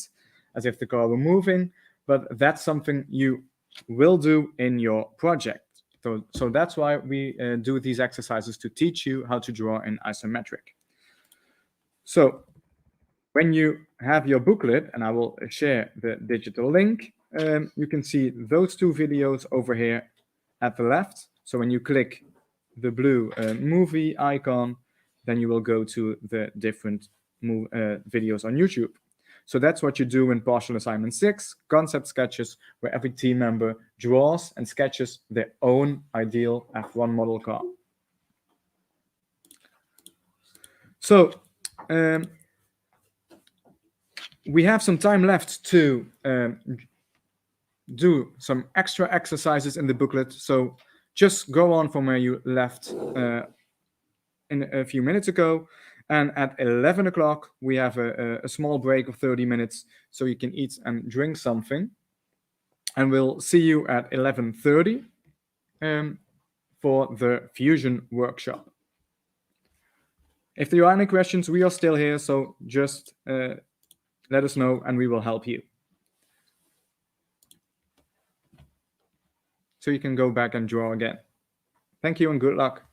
as if the car were moving, but that's something you will do in your project. So that's why we do these exercises, to teach you how to draw in isometric. So when you have your booklet, and I will share the digital link, you can see those two videos over here at the left. So when you click the blue movie icon, then you will go to the different videos on YouTube. So that's what you do in partial assignment 6, concept sketches, where every team member draws and sketches their own ideal F1 model car. So we have some time left to do some extra exercises in the booklet. So just go on from where you left in a few minutes ago. And at 11 o'clock, we have a small break of 30 minutes so you can eat and drink something. And we'll see you at 11:30 for the fusion workshop. If there are any questions, we are still here, so just let us know and we will help you. So you can go back and draw again. Thank you and good luck.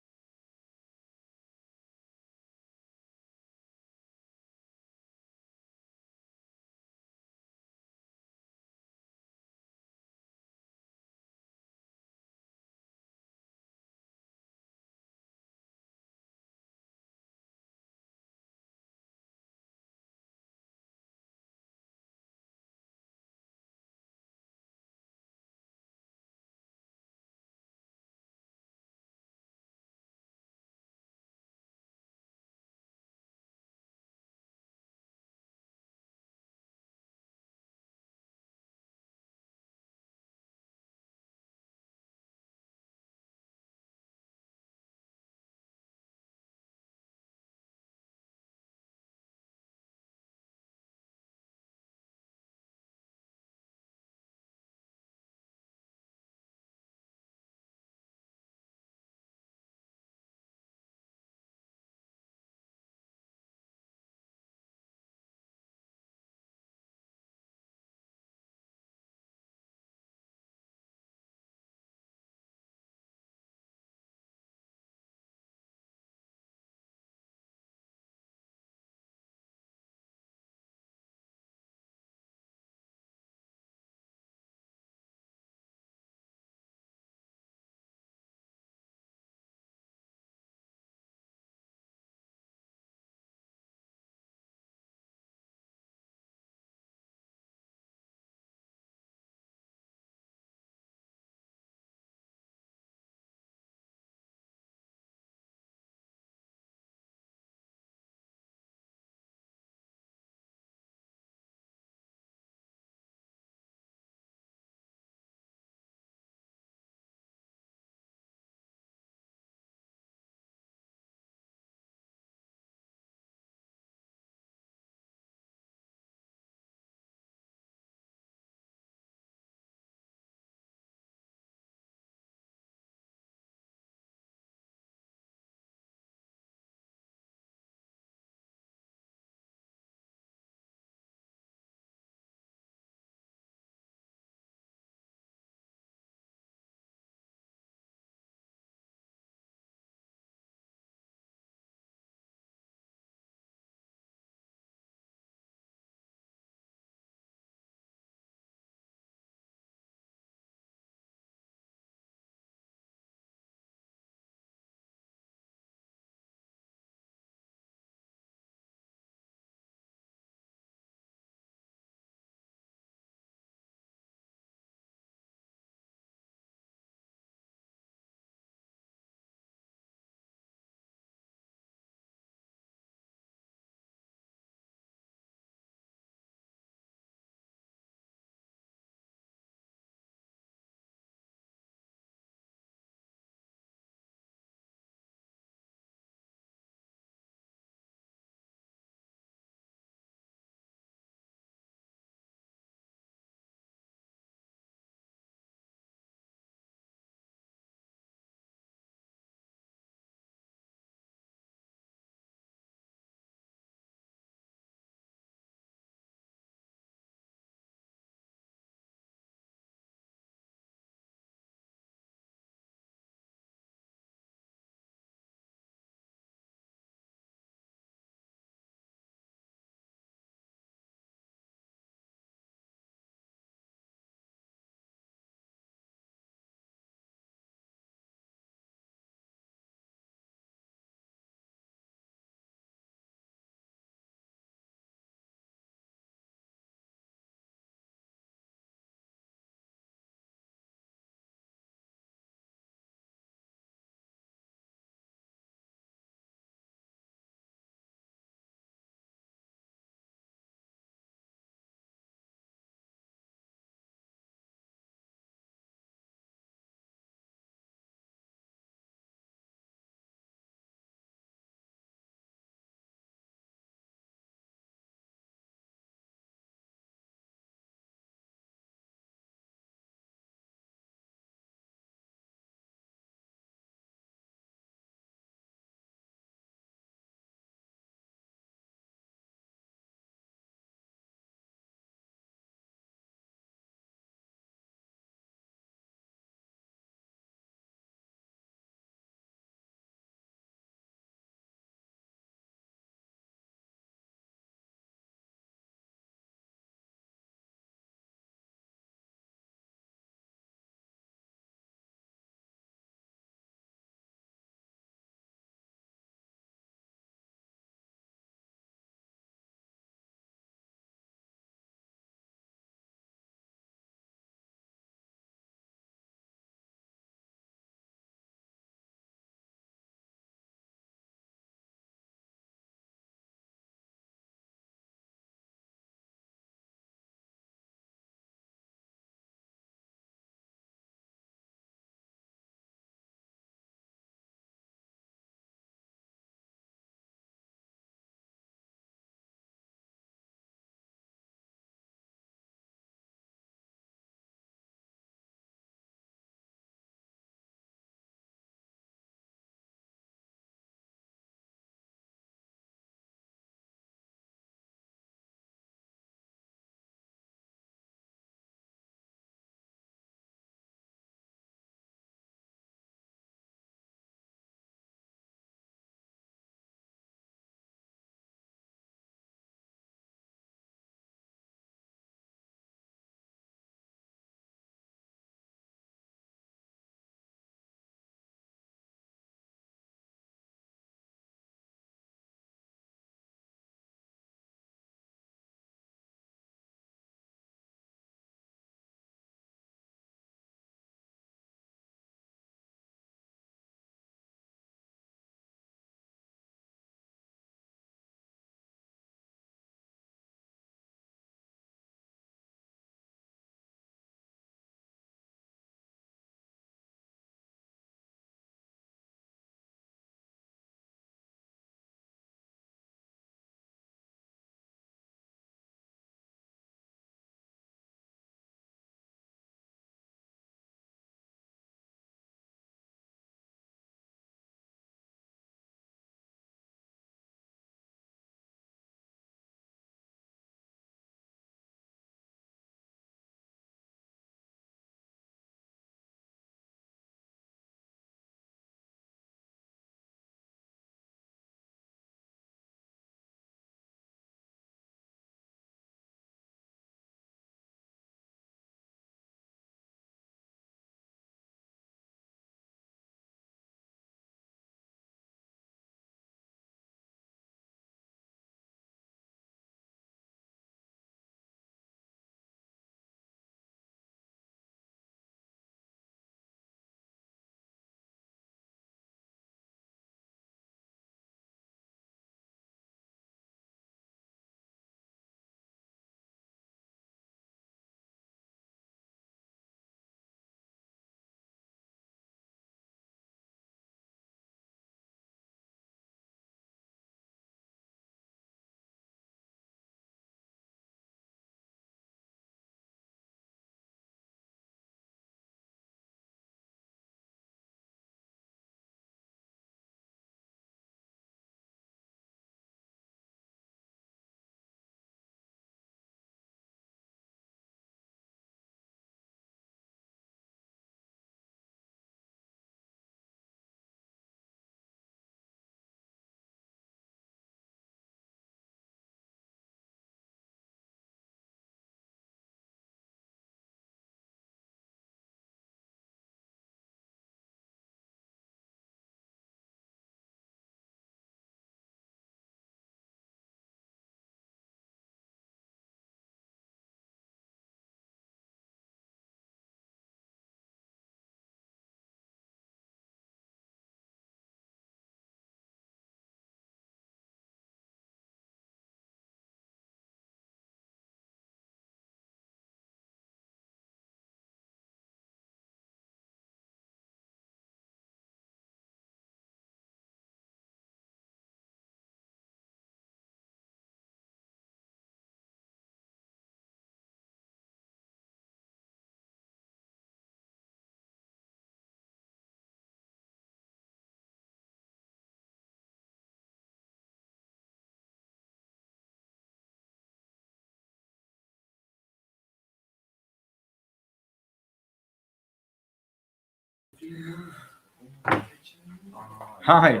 Hi.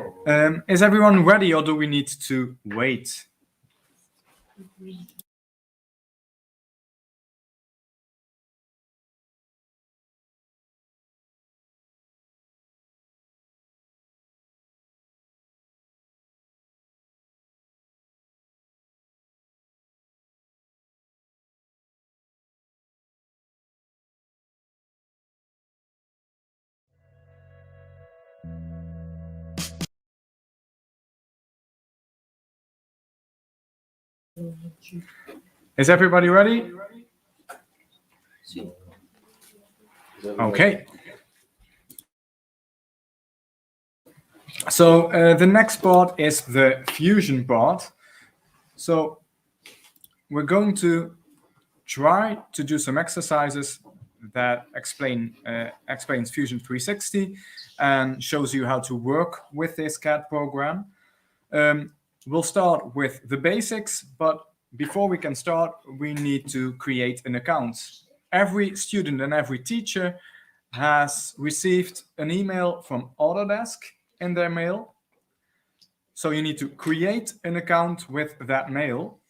Is everyone ready, or do we need to wait? Is everybody ready? Okay. So the next part is the fusion part. So we're going to try to do some exercises that explains Fusion 360 and shows you how to work with this CAD program. We'll start with the basics, but before we can start, we need to create an account. Every student and every teacher has received an email from Autodesk in their mail. So you need to create an account with that mail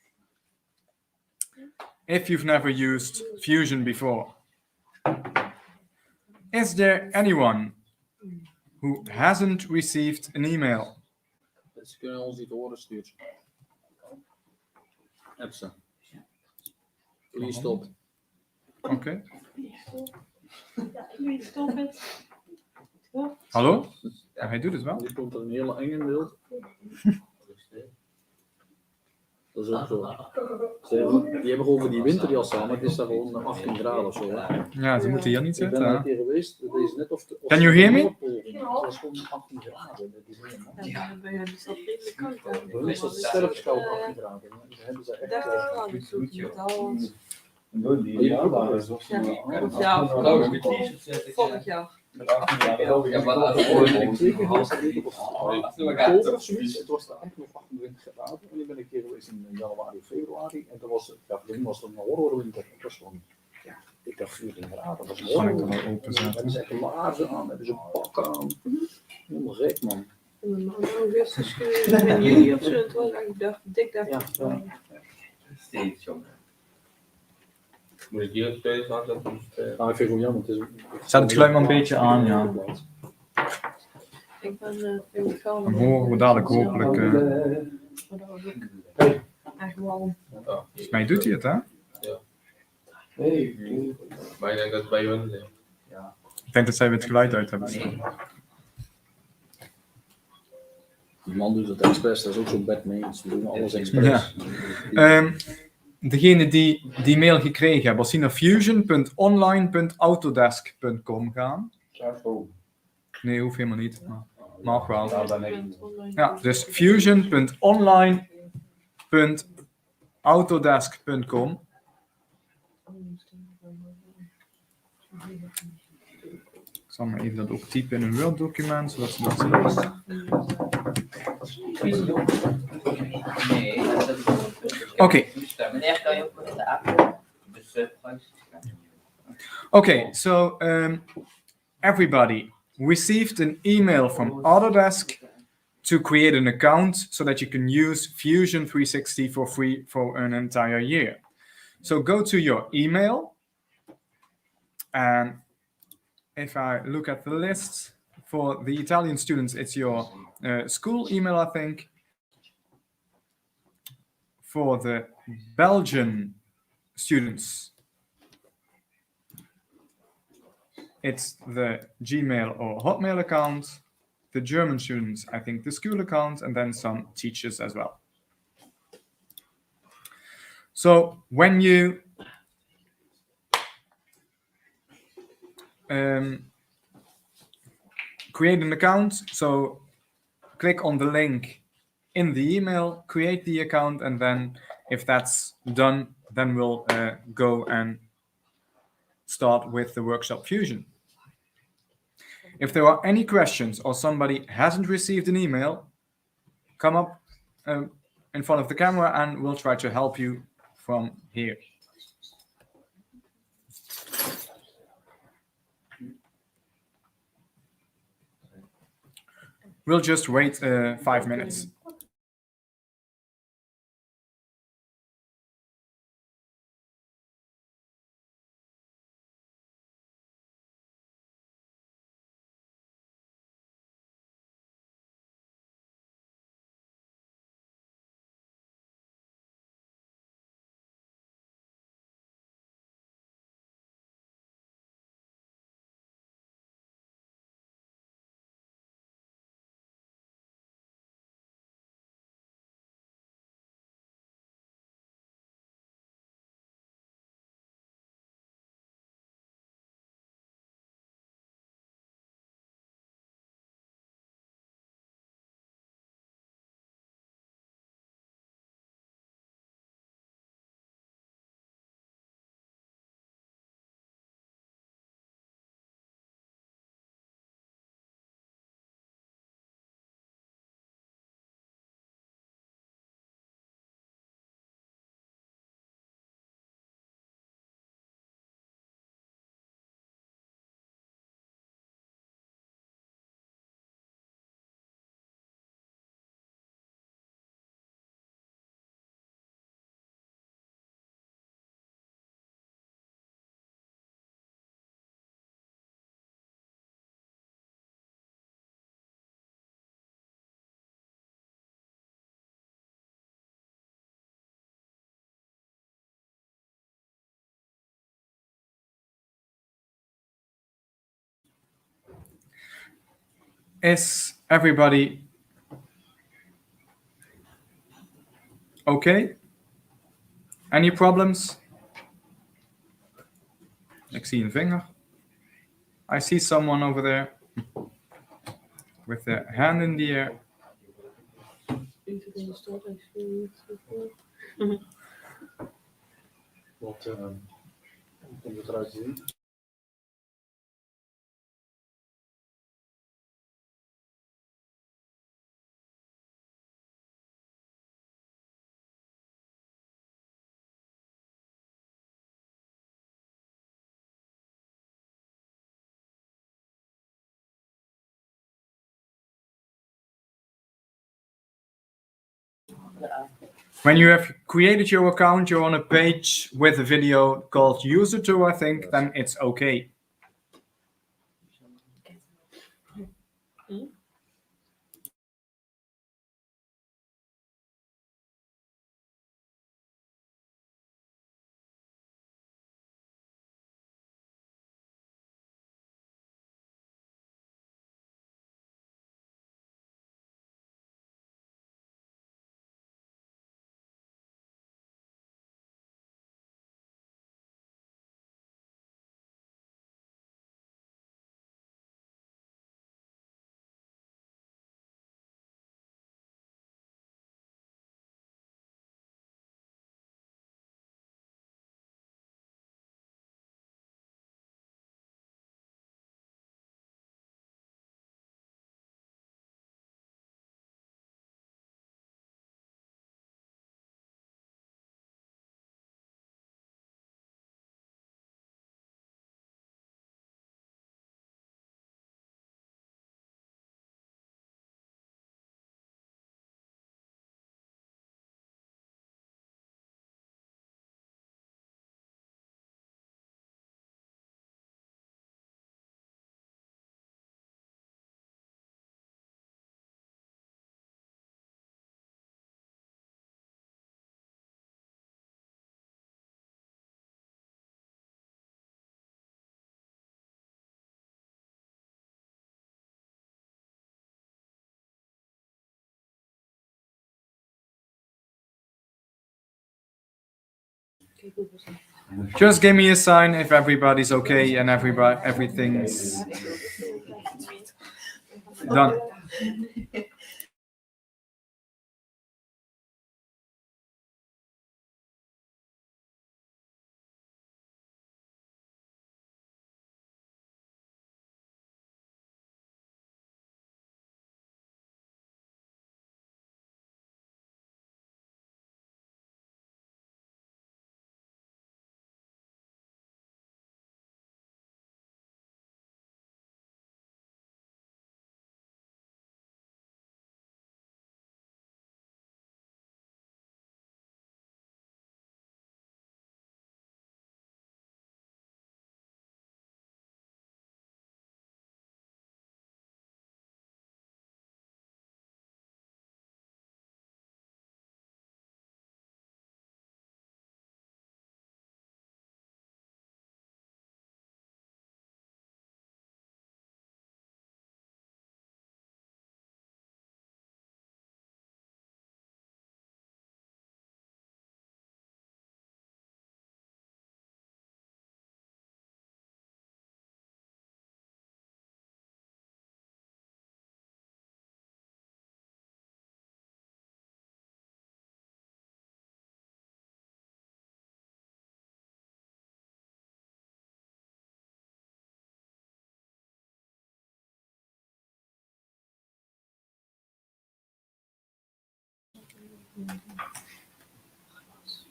if you've never used Fusion before. Is there anyone who hasn't received an email? Ze kunnen ons niet horen, stuurt. Heb ze. Jullie stop. Oké. Hallo? Ja, hij doet het wel. Nu komt er een hele enge beeld. Dat is ook zo. Die hebben over die winterjas aan, maar het is daar gewoon 18 graden of zo. Hè. Ja, ze moeten hier niet Ik ben zitten. er een keer geweest. Het is net of Can you hear me? Het is gewoon 18 graden. Dat is helemaal. Bij hen is dat redelijk koud. Bij hen is dat sterfskoud 18 graden. Dan hebben ze echt... 30 graden is ook niet vorig jaar. Het was daar echt nog 28 graden en ik ben een keer geweest in januari of februari en toen was het, ja, toen was het een horrorwinter. Het was gewoon, ja, ik dacht 14 graden, dat was mooi. Dan hebben ze echt laarzen aan, hebben ze pakken aan. Helemaal gek, man. In augustus ben juli of zo, het was echt dik daar. Ja. Steeds, jongen. Moet ik hier op twee straks op? Nou, ik vind het wel jammer. Zet het geluid maar een beetje aan, ja. Ik ben gaan. Dan horen we dadelijk hopelijk. Maar dat was ook echt warm. Volgens mij doet hij het, hè? Ja. Nee, maar ik denk dat het bij hun ligt. Ja. Ik denk dat zij weer het geluid uit hebben staan. Die man doet het expres, dat is ook zo'n Batman. Ze doen alles expres. Ja. Degene die die mail gekregen hebben, als die naar fusion.online.autodesk.com gaan. Nee, hoeft helemaal niet. Maar mag wel. Ja, dus fusion.online.autodesk.com. Ik zal maar even dat ook typen in een Word document, zodat ze dat zien. Okay. Okay, so everybody received an email from Autodesk to create an account so that you can use Fusion 360 for free for an entire year. So go to your email, and if I look at the list for the Italian students, it's your school email, I think. For the Belgian students, it's the Gmail or Hotmail account. The German students, I think the school account, and then some teachers as well. So when you create an account, so click on the link in the email, create the account, and then if that's done, then we'll go and start with the workshop Fusion. If there are any questions or somebody hasn't received an email, come up in front of the camera and we'll try to help you from here. We'll just wait 5 minutes. Is everybody okay? Any problems? Ik zie een vinger. I see someone over there with their hand in the air. Wat komt het eruit te zien? When you have created your account, you're on a page with a video called user tour, I think, then it's okay. Just give me a sign if everybody's okay and everything's done.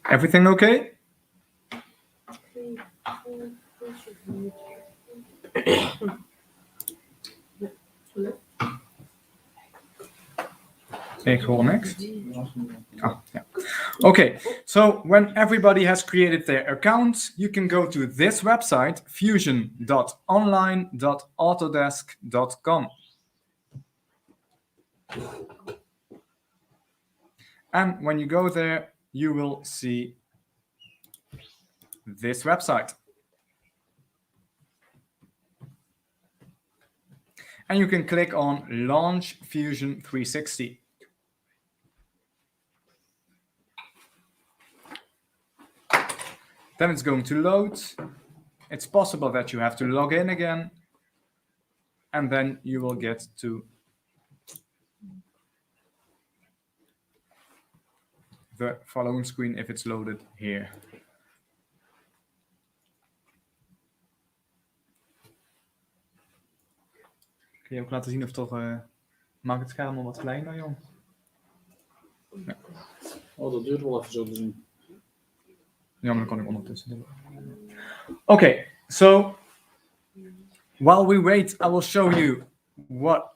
Everything okay? Ik hoor niks. Oh, yeah. Okay, so when everybody has created their account, you can go to this website, fusion.online.autodesk.com. And when you go there, you will see this website. And you can click on Launch Fusion 360. Then it's going to load. It's possible that you have to log in again. And then you will get to the following screen if it's loaded here. Kun je ook laten zien of toch... maak het scherm al wat kleiner, Jon. Ja. Oh, dat duurt wel even zo te zien. Ja, maar dan kan ik ondertussen doen. Okay, so while we wait, I will show you what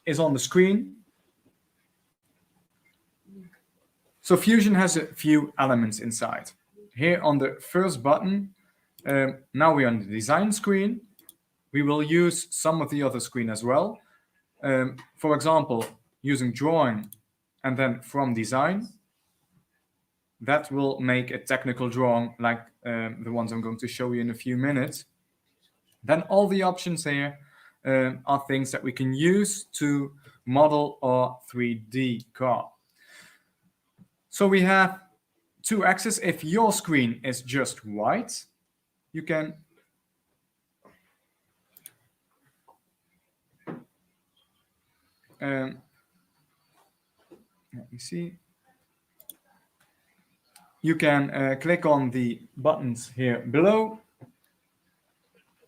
is on the screen. So Fusion has a few elements inside. Here on the first button, now we're on the design screen. We will use some of the other screen as well. For example, using drawing and then from design. That will make a technical drawing like the ones I'm going to show you in a few minutes. Then all the options here are things that we can use to model our 3D car. So we have two axes. If your screen is just white, you can let me see. You can click on the buttons here below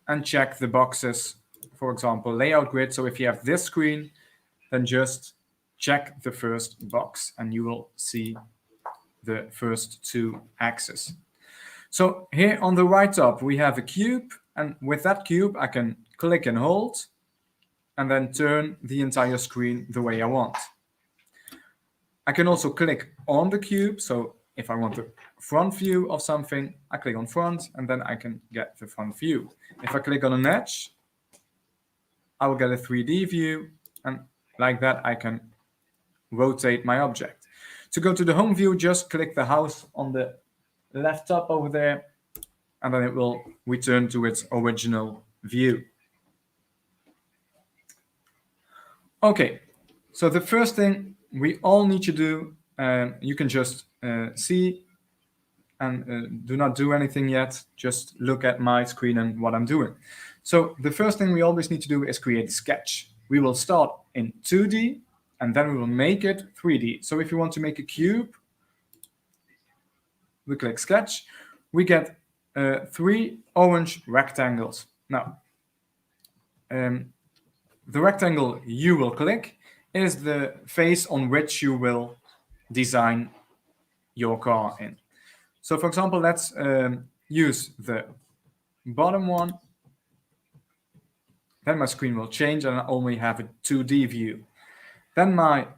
and check the boxes, for example, layout grid. So if you have this screen, then just check the first box and you will see the first two axes. So here on the right top, we have a cube, and with that cube, I can click and hold and then turn the entire screen the way I want. I can also click on the cube. So if I want the front view of something, I click on front and then I can get the front view. If I click on an edge, I will get a 3D view, and like that I can rotate my object. To go to the home view, just click the house on the left top over there, and then it will return to its original view. Okay, so the first thing we all need to do, you can just see and do not do anything yet. Just look at my screen and what I'm doing. So the first thing we always need to do is create a sketch. We will start in 2D and then we will make it 3D. So if you want to make a cube, we click sketch. We get 3 orange rectangles. Now, the rectangle you will click is the face on which you will design your car in. So for example, let's use the bottom one. Then my screen will change and I only have a 2D view. Then my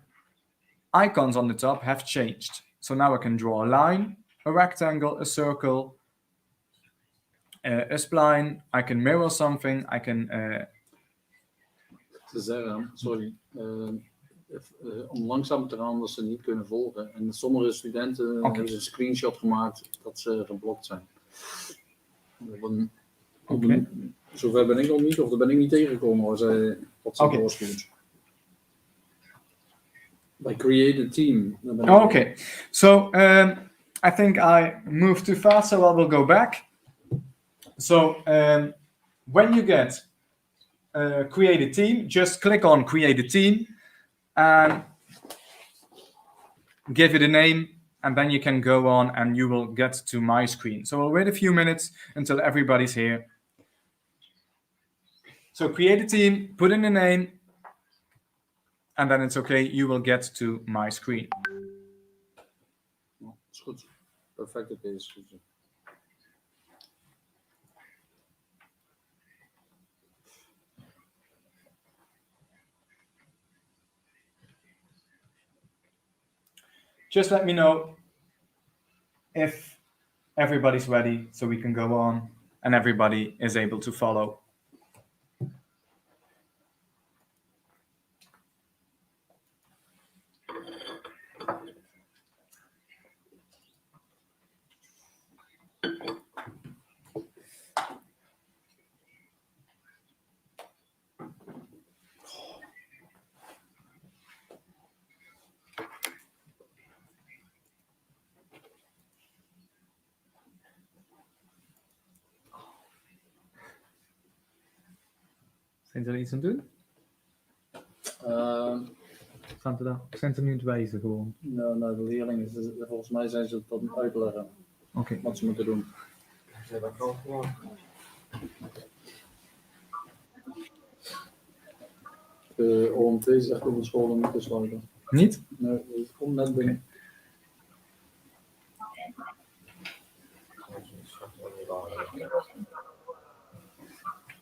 icons on the top have changed. So now I can draw a line, a rectangle, a circle, a spline. I can mirror something. I can... Om langzaam te gaan dat ze niet kunnen volgen. En sommige studenten hebben een screenshot gemaakt dat ze geblokt zijn. Zover ben ik nog niet, of daar ben ik niet tegengekomen waar ze wat ze doorstuurt. By create a team. Okay, so I think I moved too fast, so I will go back. So when you get create a team, just click on create a team and give it a name, and then you can go on and you will get to my screen. So I'll wait a few minutes until everybody's here. So create a team, put in a name, and then it's okay, you will get to my screen. Is goed. Perfect, oké, is goed. Just let me know if everybody's ready so we can go on and everybody is able to follow. Zijn ze er iets aan het doen? Zijn ze nu aan het wijzen gewoon? Nou, de leerlingen, volgens mij zijn ze dat aan het uitleggen. Oké. Wat ze moeten doen. OMT zegt dat de scholen moeten sluiten. Niet? Nee, het komt net binnen.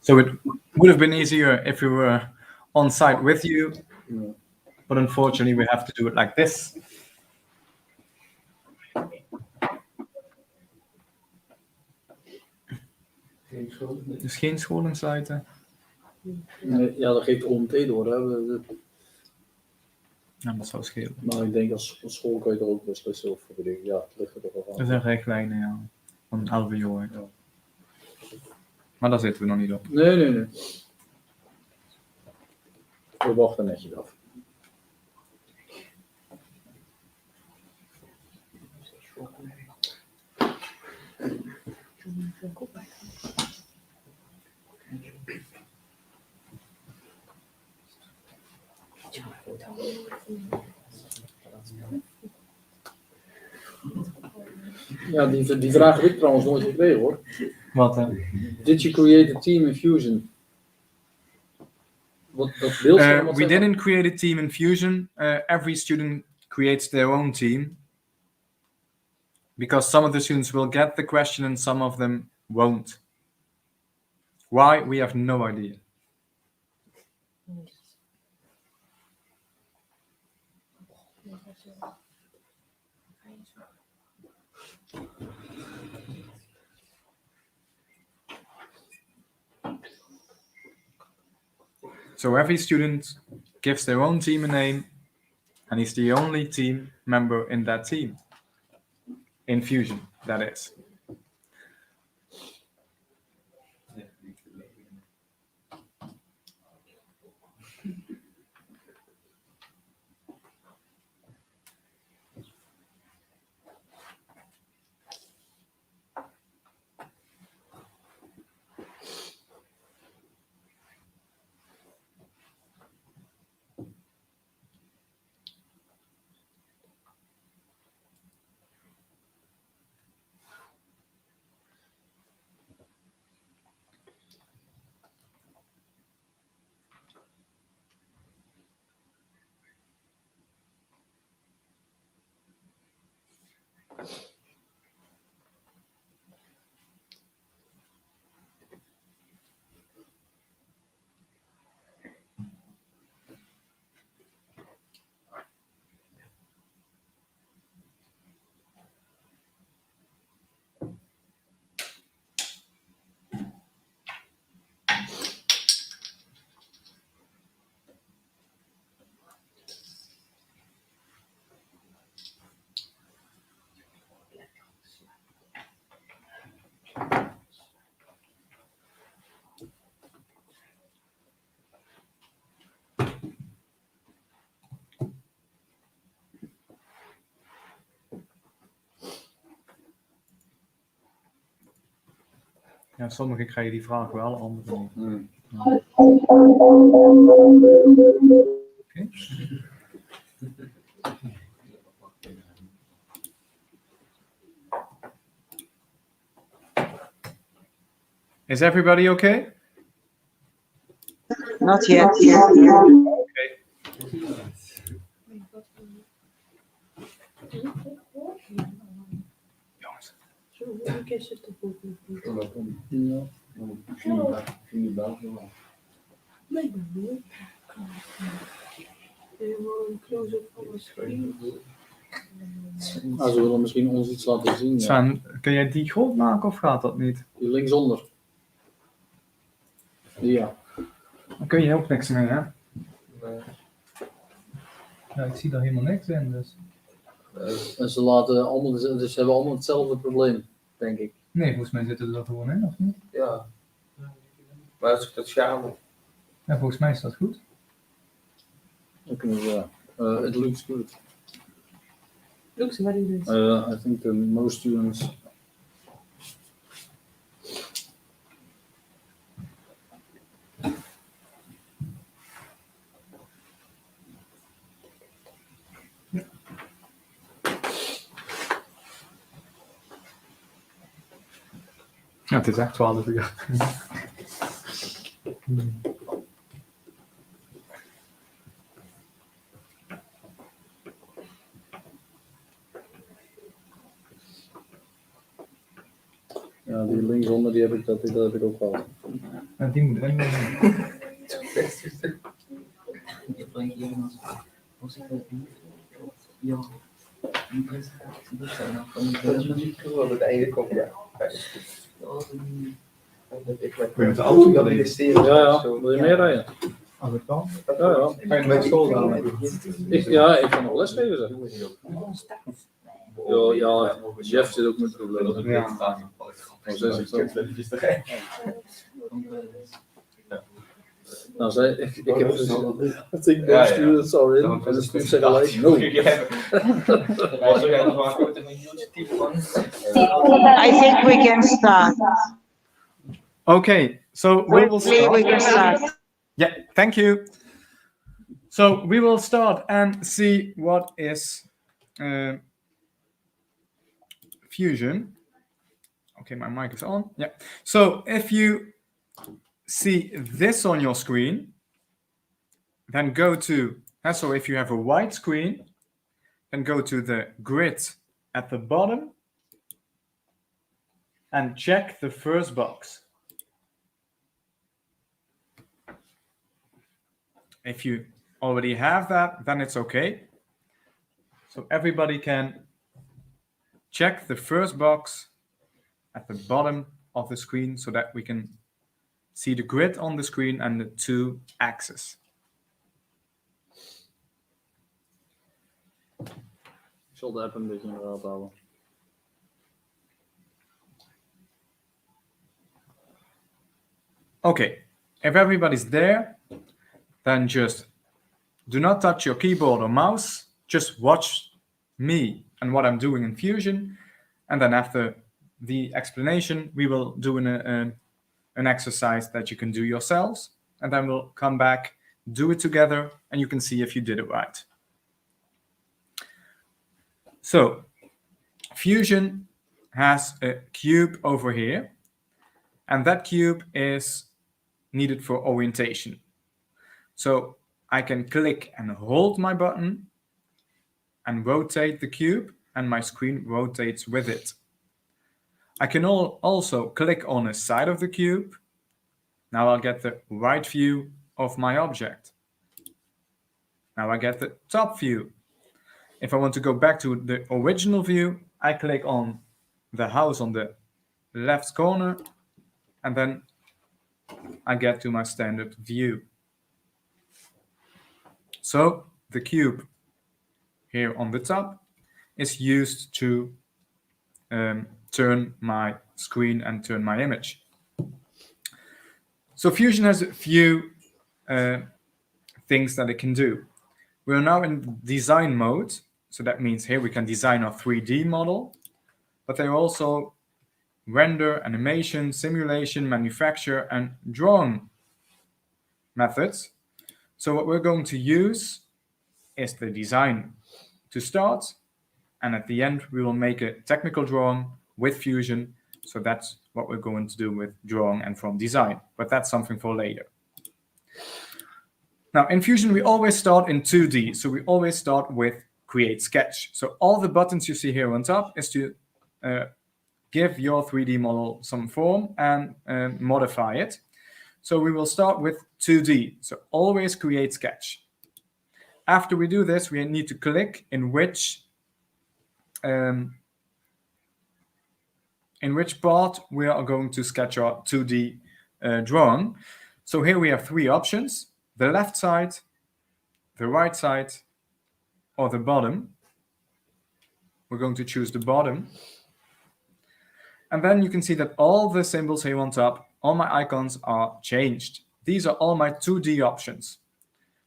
So it would have been easier if we were on site with you, but unfortunately we have to do it like this. Dus geen scholen sluiten? Nee, ja, dat geeft OMT door. Hè. Ja, dat zou schelen. Maar ik denk als school kan je er ook beslissen of ja, het ligt er wel aan. Er zijn richtlijnen, ja. Van LVO. Ja. Maar daar zitten we nog niet op. Nee. We wachten netjes af. Ja, die vraag heb ik trouwens nooit gekregen hoor. Wat hè? Did you create a team in Fusion? We didn't create a team in Fusion. Every student creates their own team. Because some of the students will get the question and some of them won't. Why? We have no idea. So every student gives their own team a name, and he's the only team member in that team. In Fusion, that is. Ja, sommigen krijgen die vraag wel, anderen niet. Okay. Is everybody okay? Not yet. Okay. is het toch ook nog niet? Dat komt. Ja. Ging je buiten wel. Nee, ik ben niet. Gewoon een close-up van mijn screen. Ze willen misschien ons iets laten zien. Ja. Sven, kun jij die groot maken of gaat dat niet? Die linksonder. Ja. Dan kun je ook niks mee, hè? Nee. Ja, ik zie daar helemaal niks in, dus. En ze laten allemaal, dus ze hebben allemaal hetzelfde probleem, denk ik. Nee, volgens mij zitten ze er gewoon in, of niet? Ja. Maar als ik dat schaam. Ja, volgens mij is dat goed. Dan kunnen we, it looks good. Looks very good. I think most students. Ja, het is echt 12 uur. Ja, die linksonder, die heb ik, dat heb ik ook wel. Ja, die moet erin zijn. Ja. Dat het einde komt, ja. Met de auto gaan investeren. Ja, wil je meer rijden? Als het kan. Ja. Ga je met school gaan? Ik kan nog lesgeven, zeg. Ja, Jeff zit ook met problemen. Ja. Nou, ik heb dus, I think most students are in, en de students zeggen like, no. I think we can start. Okay, so we will We can start. start. Yeah, thank you. So we will start and see what is Fusion. Okay, my mic is on. Yeah. So if you see this on your screen, then go to, so if you have a white screen, then go to the grid at the bottom and check the first box. If you already have that, then it's okay. So everybody can check the first box at the bottom of the screen so that we can see the grid on the screen and the two axes. Ik zal de app een beetje in de raad houden. Okay, if everybody's there, then just do not touch your keyboard or mouse. Just watch me and what I'm doing in Fusion. And then after the explanation, we will do an exercise that you can do yourselves. And then we'll come back, do it together, and you can see if you did it right. So, Fusion has a cube over here. And that cube is needed for orientation. So I can click and hold my button and rotate the cube, and my screen rotates with it. I can also click on a side of the cube. Now I'll get the right view of my object. Now I get the top view. If I want to go back to the original view, I click on the house on the left corner, and then I get to my standard view. So the cube here on the top is used to turn my screen and turn my image. So Fusion has a few things that it can do. We're now in design mode. So that means here we can design our 3D model, but there are also render, animation, simulation, manufacture, and drawing methods. So what we're going to use is the design to start, and at the end we will make a technical drawing with Fusion. So that's what we're going to do with drawing and from design, but that's something for later. Now in Fusion we always start in 2D, so we always start with create sketch. So all the buttons you see here on top is to give your 3D model some form and modify it. So we will start with 2D. So always create sketch. After we do this, we need to click in which part we are going to sketch our 2D drawing. So here we have 3 options: the left side, the right side, or the bottom. We're going to choose the bottom. And then you can see that all the symbols here on top, all my icons are changed. These are all my 2D options.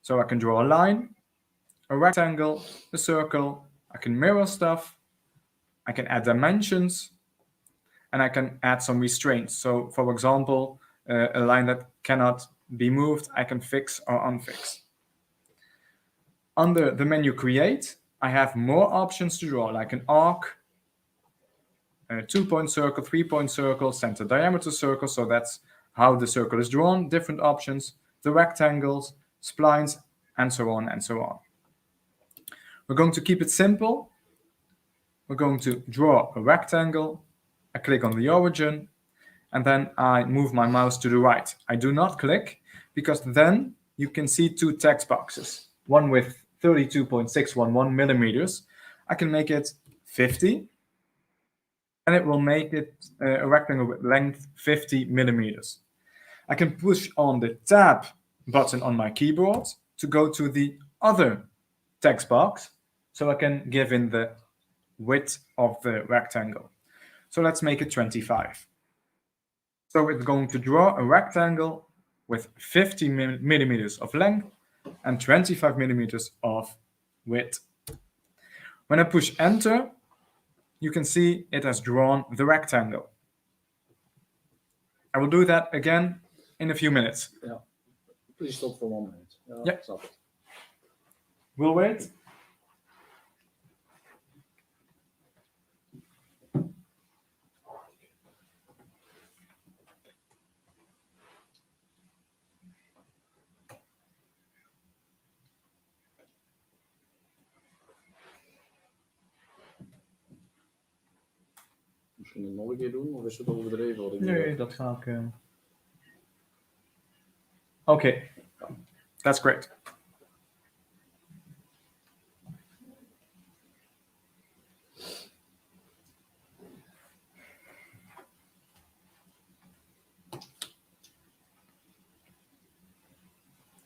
So I can draw a line, a rectangle, a circle, I can mirror stuff, I can add dimensions, and I can add some restraints. So for example, a line that cannot be moved, I can fix or unfix. Under the menu Create, I have more options to draw, like an arc, a 2-point circle, 3-point circle, center diameter circle, so that's how the circle is drawn, different options, the rectangles, splines, and so on and so on. We're going to keep it simple. We're going to draw a rectangle. I click on the origin, and then I move my mouse to the right. I do not click, because then you can see 2 text boxes, one with 32.611 millimeters. I can make it 50, and it will make it a rectangle with length 50 millimeters. I can push on the tab button on my keyboard to go to the other text box, so I can give in the width of the rectangle. So let's make it 25. So it's going to draw a rectangle with 50 millimeters of length and 25 millimeters of width. When I push enter, you can see it has drawn the rectangle. I will do that again in a few minutes. Yeah. Please stop for 1 minute. Yeah. Stop it. We'll wait. Misschien het nog een keer doen, of is het overdreven wat ik doe? Nee, dat ga ik... Okay, that's great.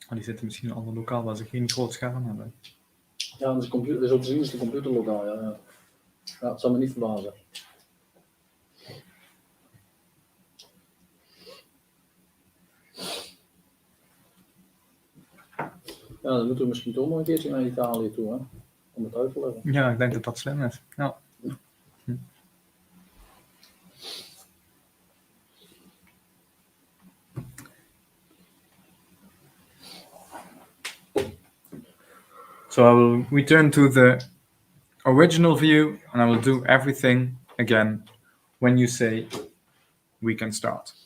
Oh, die zitten misschien in een ander lokaal waar ze geen groot scherm hebben. Ja, dat is, dat is ook te zien, is de computerlokaal. Ja. Ja, het zal me niet verbazen. Ja, dan moeten we misschien toch nog een keertje naar Italië toe, hè? Om het uit te leggen. Ja, ik denk dat dat slim is. Ja. So I will return to the original view and I will do everything again when you say we can start.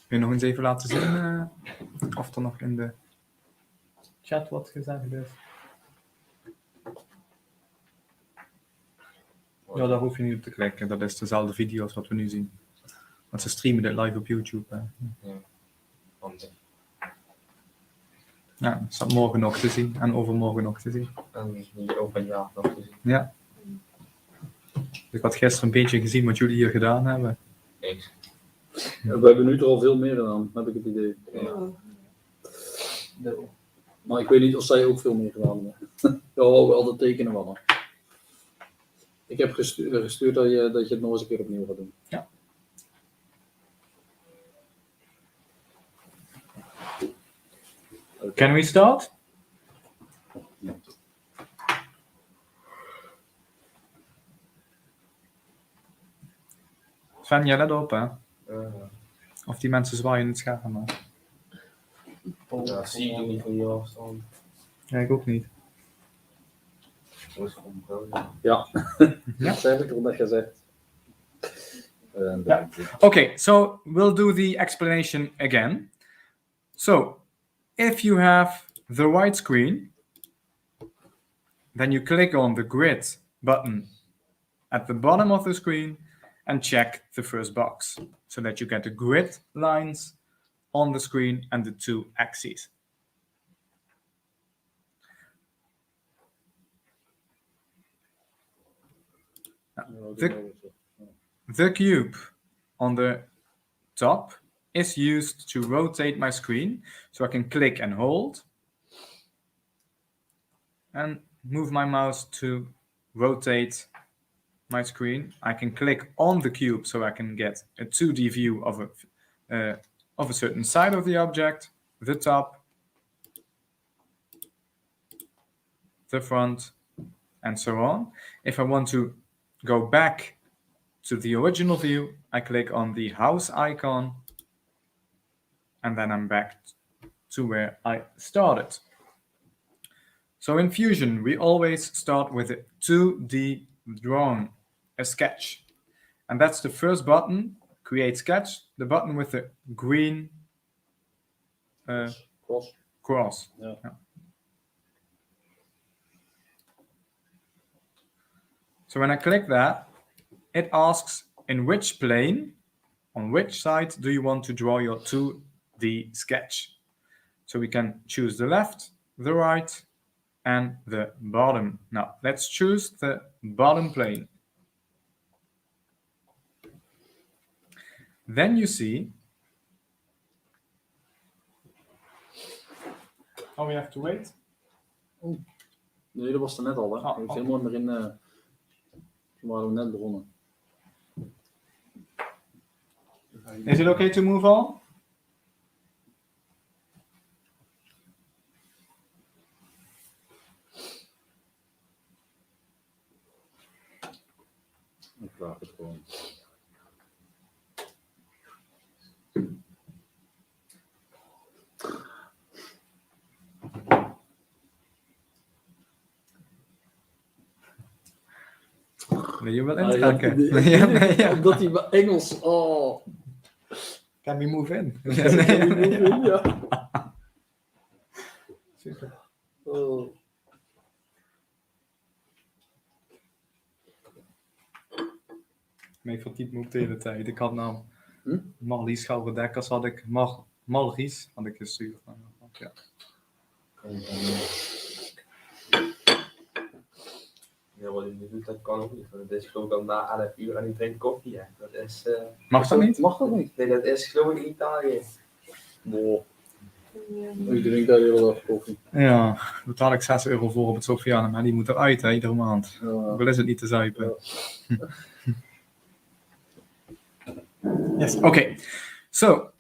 Kun je nog eens even laten zien of er nog in de chat wat gezegd is? Ja, daar hoef je niet op te klikken. Dat is dezelfde video als wat we nu zien. Want ze streamen dit live op YouTube. Ja, handig. Ja, dat staat morgen nog te zien en overmorgen nog te zien. En die over een jaar nog te zien. Ja. Ik had gisteren een beetje gezien wat jullie hier gedaan hebben. Niks. Ja, we hebben nu toch al veel meer gedaan, heb ik het idee. Ja. Maar ik weet niet of zij ook veel meer gedaan hebben. Ja, we altijd tekenen wel. Ik heb gestuurd dat je het nog eens een keer opnieuw gaat doen. Ja. Can we start? Ja. Sven, jij let op, hè? Uh, Of die mensen zwaaien in het scherm. Maar. ja, zie ik ook niet van hier afstand. Ja, ik ook niet. Dat is gewoon brood. Ja, Ja. dat heb ik al net gezegd. Yeah. Okay, so we'll do the explanation again. So, if you have the white screen, then you click on the grid button at the bottom of the screen and check the first box so that you get the grid lines on the screen and the two axes. The cube on the top is used to rotate my screen, so I can click and hold and move my mouse to rotate my screen. I can click on the cube so I can get a 2D view of a certain side of the object, the top, the front, and so on. If I want to go back to the original view, I click on the house icon, and then I'm back to where I started. So in Fusion, we always start with a 2D drawing, a sketch. And that's the first button, create sketch, the button with the green cross. Yeah. Yeah. So when I click that, it asks in which plane, on which side do you want to draw your 2D sketch. So we can choose the left, the right, and the bottom. Now let's choose the bottom plane. Then you see, oh, we have to wait. Nee, dat was er net al, hè? Oh, Ik heb helemaal erin. Toen waren we net begonnen. Is it okay to move on? Ik vraag het gewoon. Wil je wel intrekken? Ja. Omdat hij bij Engels. Oh. Can we move in? Ja. Super. Oh. Nee, van type moet ik de hele tijd. Ik had nou Marlies Gouwendekkers, had ik Marlies had ik gestuurd. Ja. Ja, wat hij nu doet, dat kan ook niet. Want het is geloof ik al na 11 uur en ik drink koffie. Hè. Dat is, Mag dat niet? Mag dat niet? Nee, dat is geloof ik in Italië. Boah. Ik drink daar heel erg koffie. Ja, daar betaal ik €6 voor op het Sofiane, maar die moet eruit hè, iedere maand. Ja. Wel is het niet te zuipen. Ja. Yes, okay. So,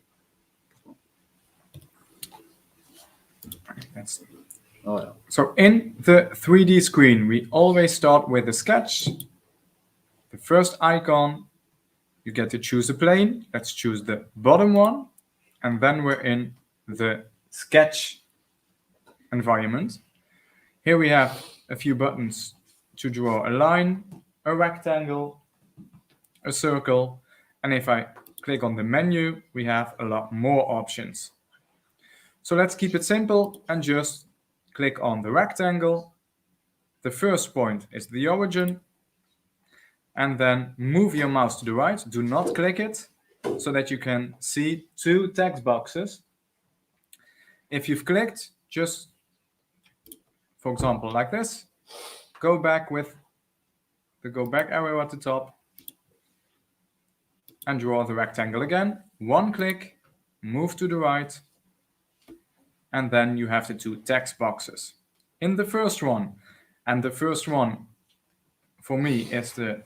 Oh, yeah. So in the 3D screen, we always start with a sketch. The first icon, you get to choose a plane. Let's choose the bottom one. And then we're in the sketch environment. Here we have a few buttons to draw a line, a rectangle, a circle. And if I click on the menu, we have a lot more options. So let's keep it simple and just click on the rectangle. The first point is the origin. And then move your mouse to the right. Do not click it so that you can see two text boxes. If you've clicked, just, for example, like this, go back with the go back arrow at the top and draw the rectangle again. One click, move to the right, and then you have the two text boxes. In the first one, and the first one for me is the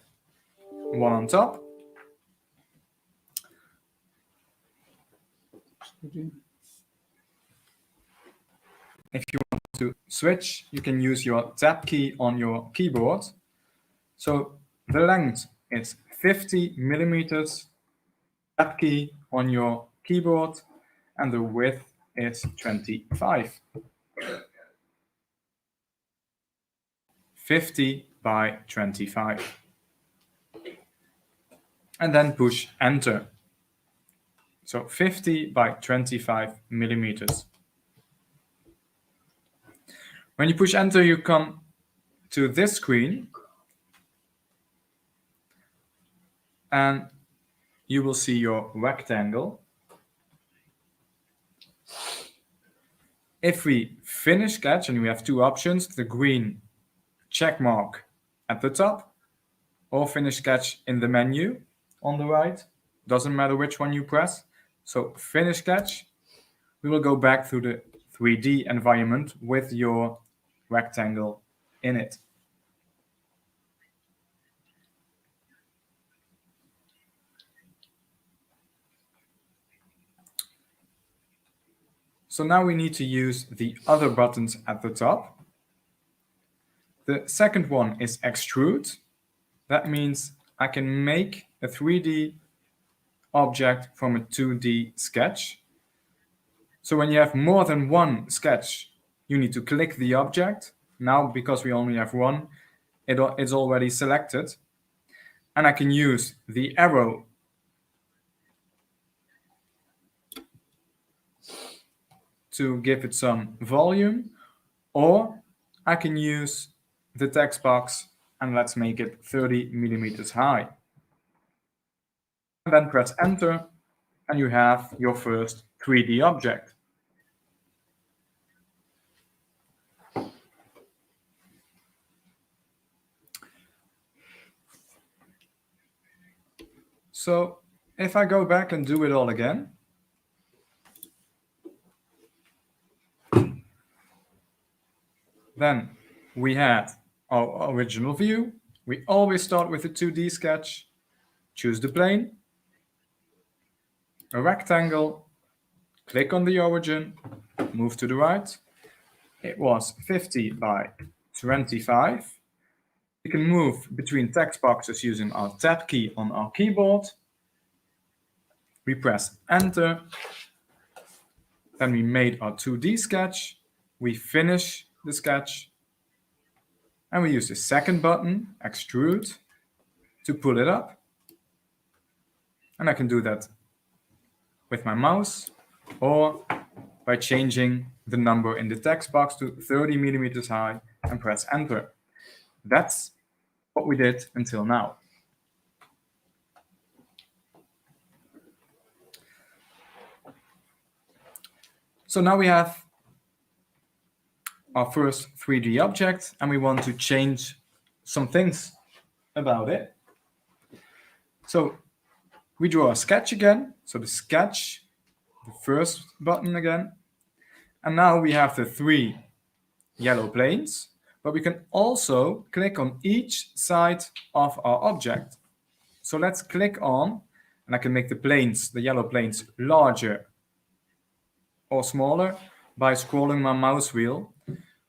one on top. If you want to switch, you can use your tab key on your keyboard. So the length is 50 millimeters Tab key on your keyboard, and the width is 25. 50 by 25. And then push enter. So 50 by 25 millimeters. When you push enter, you come to this screen and you will see your rectangle. If we finish sketch, and we have two options, the green check mark at the top, or finish sketch in the menu on the right. Doesn't matter which one you press. So finish sketch, we will go back to the 3D environment with your rectangle in it. So now we need to use the other buttons at the top. The second one is Extrude. That means I can make a 3D object from a 2D sketch. So when you have more than one sketch, you need to click the object. Now, because we only have one, it's already selected. And I can use the arrow to give it some volume, or I can use the text box and let's make it 30 millimeters high. And then press enter and you have your first 3D object. So if I go back and do it all again, then we had our original view. We always start with a 2D sketch, choose the plane, a rectangle, click on the origin, move to the right. It was 50 by 25. We can move between text boxes using our tab key on our keyboard. We press enter. Then we made our 2D sketch. We finish the sketch. And we use the second button, Extrude, to pull it up. And I can do that with my mouse or by changing the number in the text box to 30 millimeters high and press enter. That's what we did until now. So now we have our first 3D object and we want to change some things about it. So we draw a sketch again. So the sketch, the first button again. And now we have the 3 yellow planes, but we can also click on each side of our object. So let's click on, and I can make the planes, the yellow planes, larger or smaller by scrolling my mouse wheel.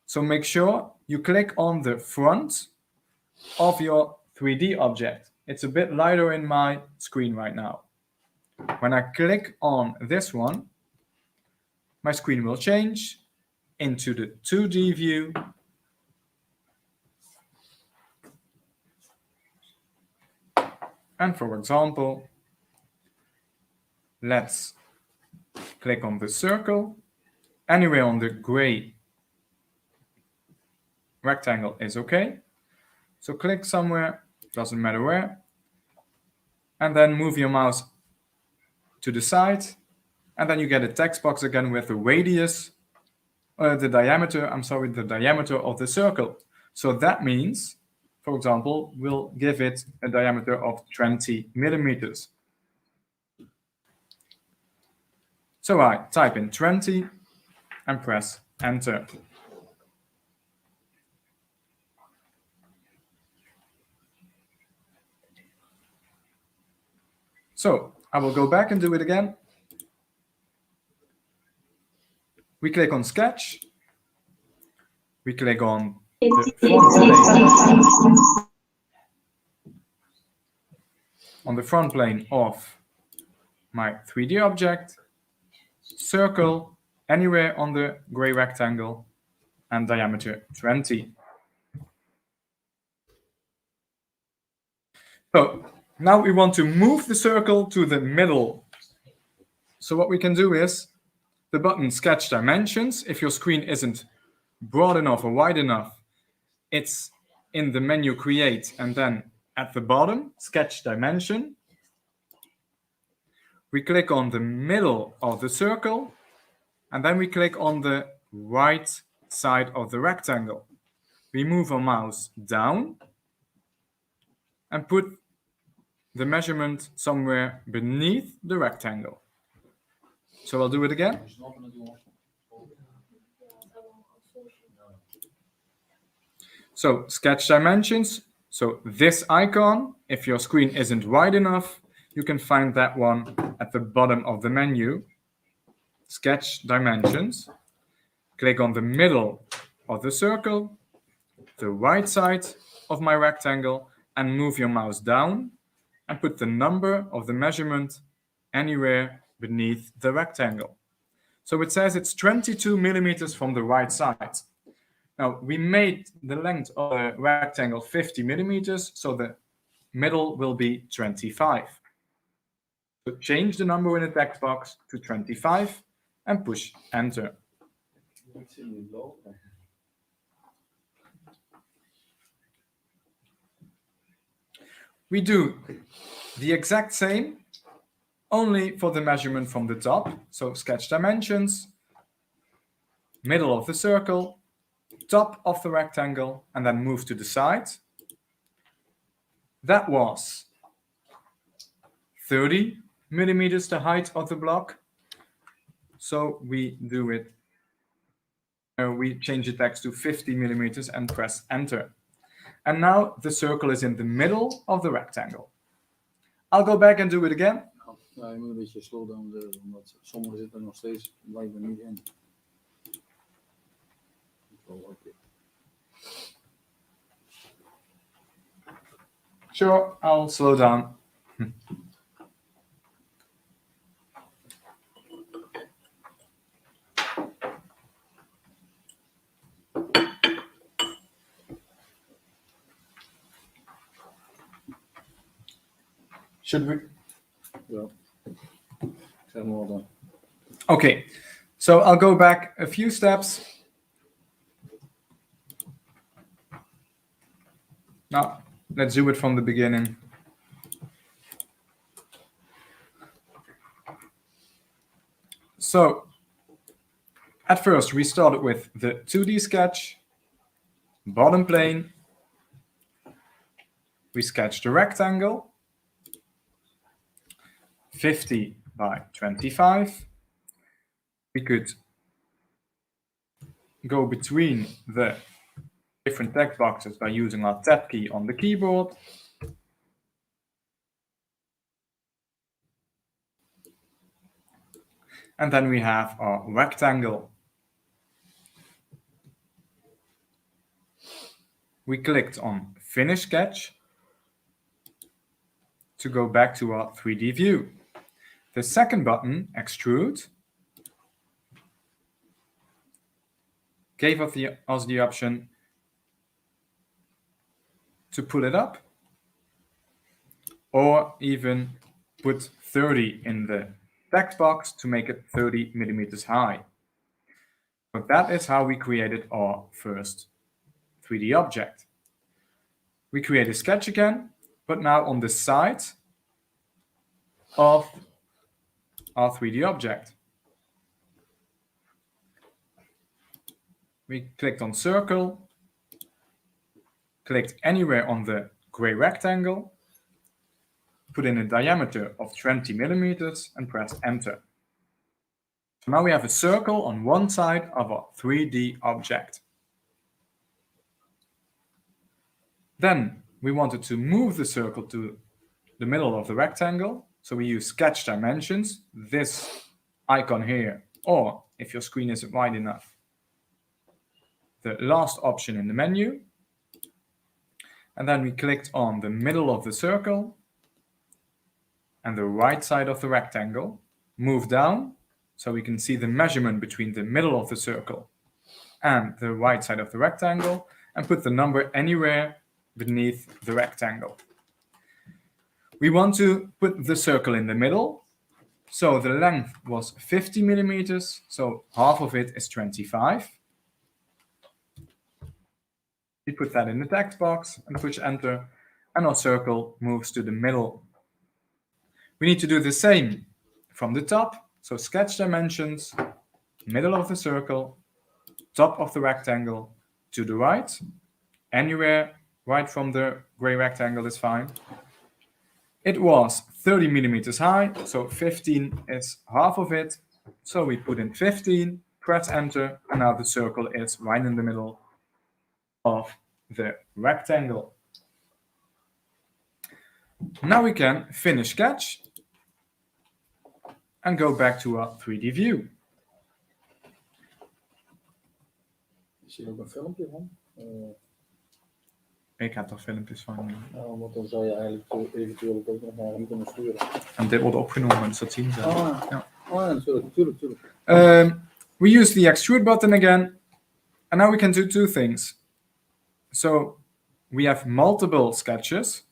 So make sure you click on the front of your 3D object. It's a bit lighter in my screen right now. When I click on this one, my screen will change into the 2D view. And for example, let's click on the circle. Anywhere on the gray rectangle is okay. So click somewhere, doesn't matter where. And then move your mouse to the side. And then you get a text box again with the radius, the diameter of the circle. So that means, for example, we'll give it a diameter of 20 millimeters. So I type in 20 and press enter. So I will go back and do it again. We click on sketch. We click on the front plane. On the front plane of my 3D object, circle anywhere on the gray rectangle, and diameter 20. So now we want to move the circle to the middle. So what we can do is the button Sketch Dimensions. If your screen isn't broad enough or wide enough, it's in the menu Create, and then at the bottom, Sketch Dimension. We click on the middle of the circle, and then we click on the right side of the rectangle. We move our mouse down and put the measurement somewhere beneath the rectangle. So I'll do it again. So Sketch Dimensions. So this icon, if your screen isn't wide enough, you can find that one at the bottom of the menu. Sketch Dimensions. Click on the middle of the circle, the right side of my rectangle, and move your mouse down and put the number of the measurement anywhere beneath the rectangle. So it says it's 22 millimeters from the right side. Now, we made the length of the rectangle 50 millimeters, so the middle will be 25. So change the number in the text box to 25 and push Enter. We do the exact same, only for the measurement from the top. So Sketch Dimensions, middle of the circle, top of the rectangle, and then move to the side. That was 30 millimeters the height of the block. So we do it, we change the text to 50 millimeters and press Enter. And now the circle is in the middle of the rectangle. I'll go back and do it again. Ja, je moet een beetje slowdown zetten, omdat sommigen zitten er nog steeds blijkbaar niet in. Sure, I'll slow down. Should we? Ja. Zeg maar dan. Okay, so I'll go back a few steps. Now, let's do it from the beginning. So, at first we started with the 2D sketch, bottom plane. We sketched a rectangle, 50 by 25. We could go between the different text boxes by using our tab key on the keyboard. And then we have our rectangle. We clicked on Finish Sketch to go back to our 3D view. The second button, Extrude, gave us the option to pull it up or even put 30 in the text box to make it 30 millimeters high. So that is how we created our first 3D object. We create a sketch again, but now on the side of our 3D object. We clicked on circle, clicked anywhere on the gray rectangle, put in a diameter of 20 millimeters and pressed Enter. So now we have a circle on one side of our 3D object. Then we wanted to move the circle to the middle of the rectangle. So we use Sketch Dimensions, this icon here, or if your screen isn't wide enough, the last option in the menu. And then we clicked on the middle of the circle, and the right side of the rectangle, move down so we can see the measurement between the middle of the circle and the right side of the rectangle, and put the number anywhere beneath the rectangle. We want to put the circle in the middle, so the length was 50 millimeters, so half of it is 25. We put that in the text box and push enter, and our circle moves to the middle. We need to do the same from the top, so sketch dimensions, middle of the circle, top of the rectangle, to the right, anywhere right from the gray rectangle is fine. It was 30 millimeters high, so 15 is half of it, so we put in 15, press enter, and now the circle is right in the middle of the rectangle. Now we can finish sketch and go back to our 3D view. Is hier ook een filmpje van? Ik heb er filmpjes van. Ja, want dan zou je eigenlijk eventueel ook nog naar hem kunnen sturen. En dit wordt opgenomen, dus dat zien ze. Ja, natuurlijk. We use the extrude button again, and now we can do two things. So we have multiple sketches.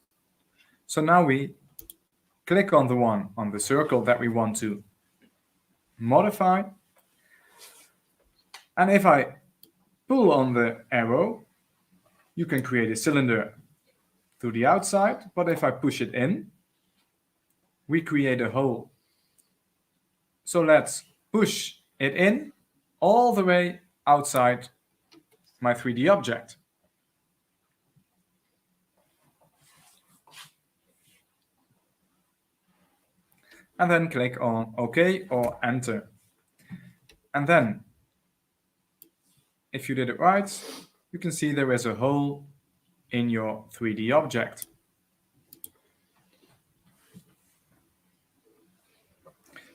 So now we click on the one on the circle that we want to modify. And if I pull on the arrow, you can create a cylinder through the outside, but if I push it in, we create a hole. So let's push it in all the way outside my 3D object. And then click on OK or Enter. And then, if you did it right, you can see there is a hole in your 3D object.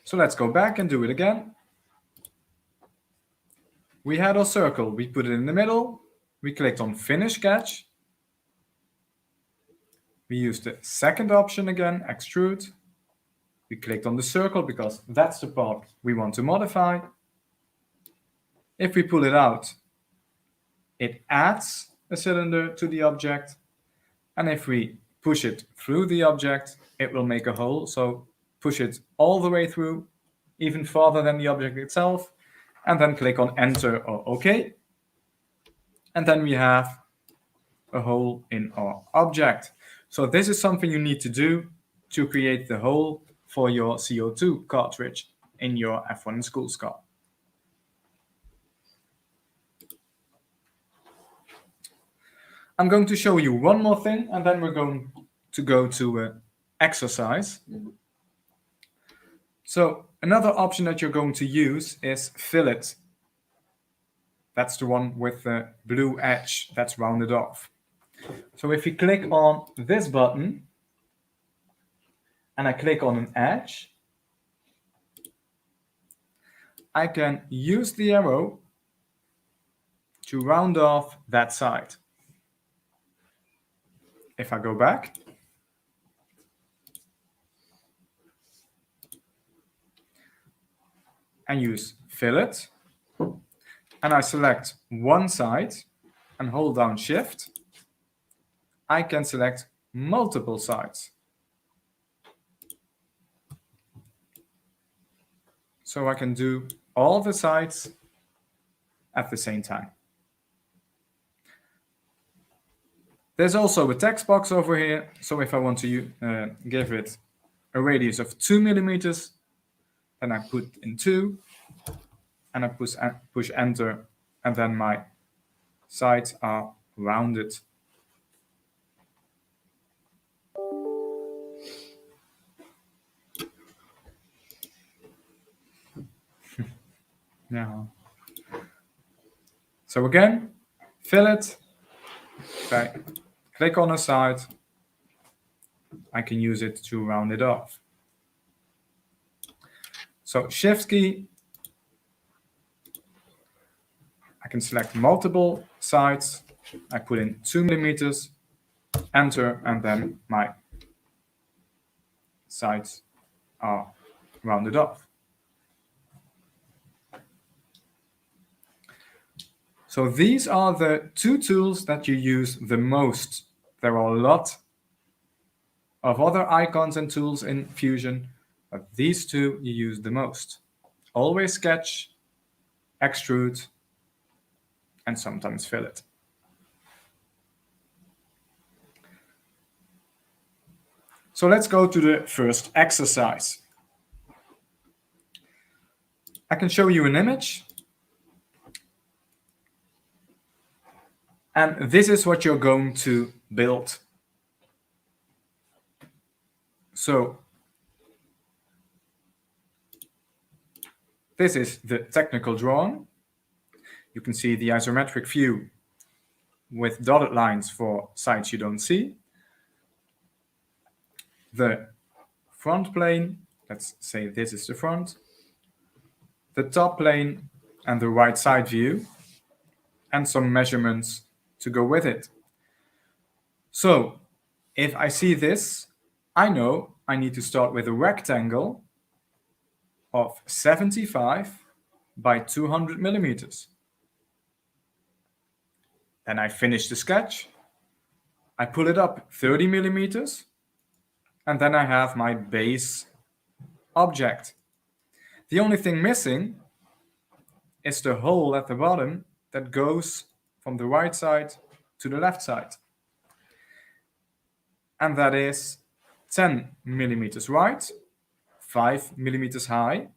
So let's go back and do it again. We had our circle, we put it in the middle, we clicked on Finish Sketch. We used the second option again, Extrude. We clicked on the circle because that's the part we want to modify. If we pull it out, it adds a cylinder to the object. And if we push it through the object, it will make a hole. So push it all the way through, even farther than the object itself, and then click on Enter or OK. And then we have a hole in our object. So this is something you need to do to create the hole for your CO2 cartridge in your F1 in Schools car. I'm going to show you one more thing, and then we're going to go to exercise. So another option that you're going to use is fillet. That's the one with the blue edge that's rounded off. So if you click on this button, and I click on an edge, I can use the arrow to round off that side. If I go back, and use fillet, and I select one side and hold down Shift, I can select multiple sides. So I can do all the sides at the same time. There's also a text box over here. So if I want to give it a radius of 2 millimeters, then I put in 2, and I push Enter, and then my sides are rounded. Yeah. So again, fillet. Okay. Click on a side. I can use it to round it off. So Shift key. I can select multiple sides. I put in 2 millimeters, Enter, and then my sides are rounded off. So these are the two tools that you use the most. There are a lot of other icons and tools in Fusion, but these two you use the most. Always Sketch, Extrude, and sometimes Fillet. So let's go to the first exercise. I can show you an image. And this is what you're going to build. So this is the technical drawing. You can see the isometric view with dotted lines for sides you don't see. The front plane, let's say this is the front. The top plane and the right side view. And some measurements to go with it. So if I see this, I know I need to start with a rectangle of 75 by 200 millimeters. Then I finish the sketch. I pull it up 30 millimeters. And then I have my base object. The only thing missing is the hole at the bottom that goes from the right side to the left side. And that is 10 millimeters wide, 5 millimeters high.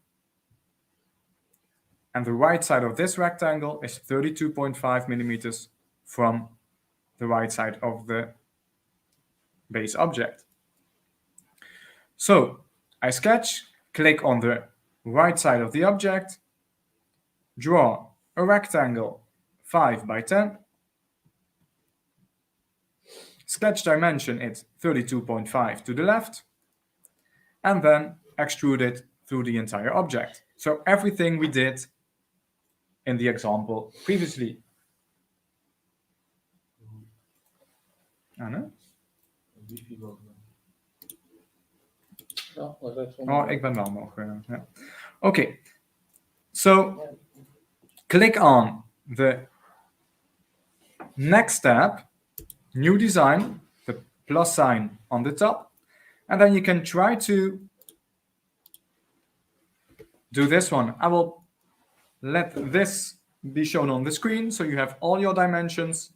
And the right side of this rectangle is 32.5 millimeters from the right side of the base object. So I sketch, click on the right side of the object, draw a rectangle 5 by 10. Sketch dimension is 32.5 to the left, and then extrude it through the entire object. So everything we did in the example previously. Anne? Oh, ik ben wel nog. Ja. Okay. So click on the next tab, new design, the plus sign on the top, and then you can try to do this one. I will let this be shown on the screen so you have all your dimensions.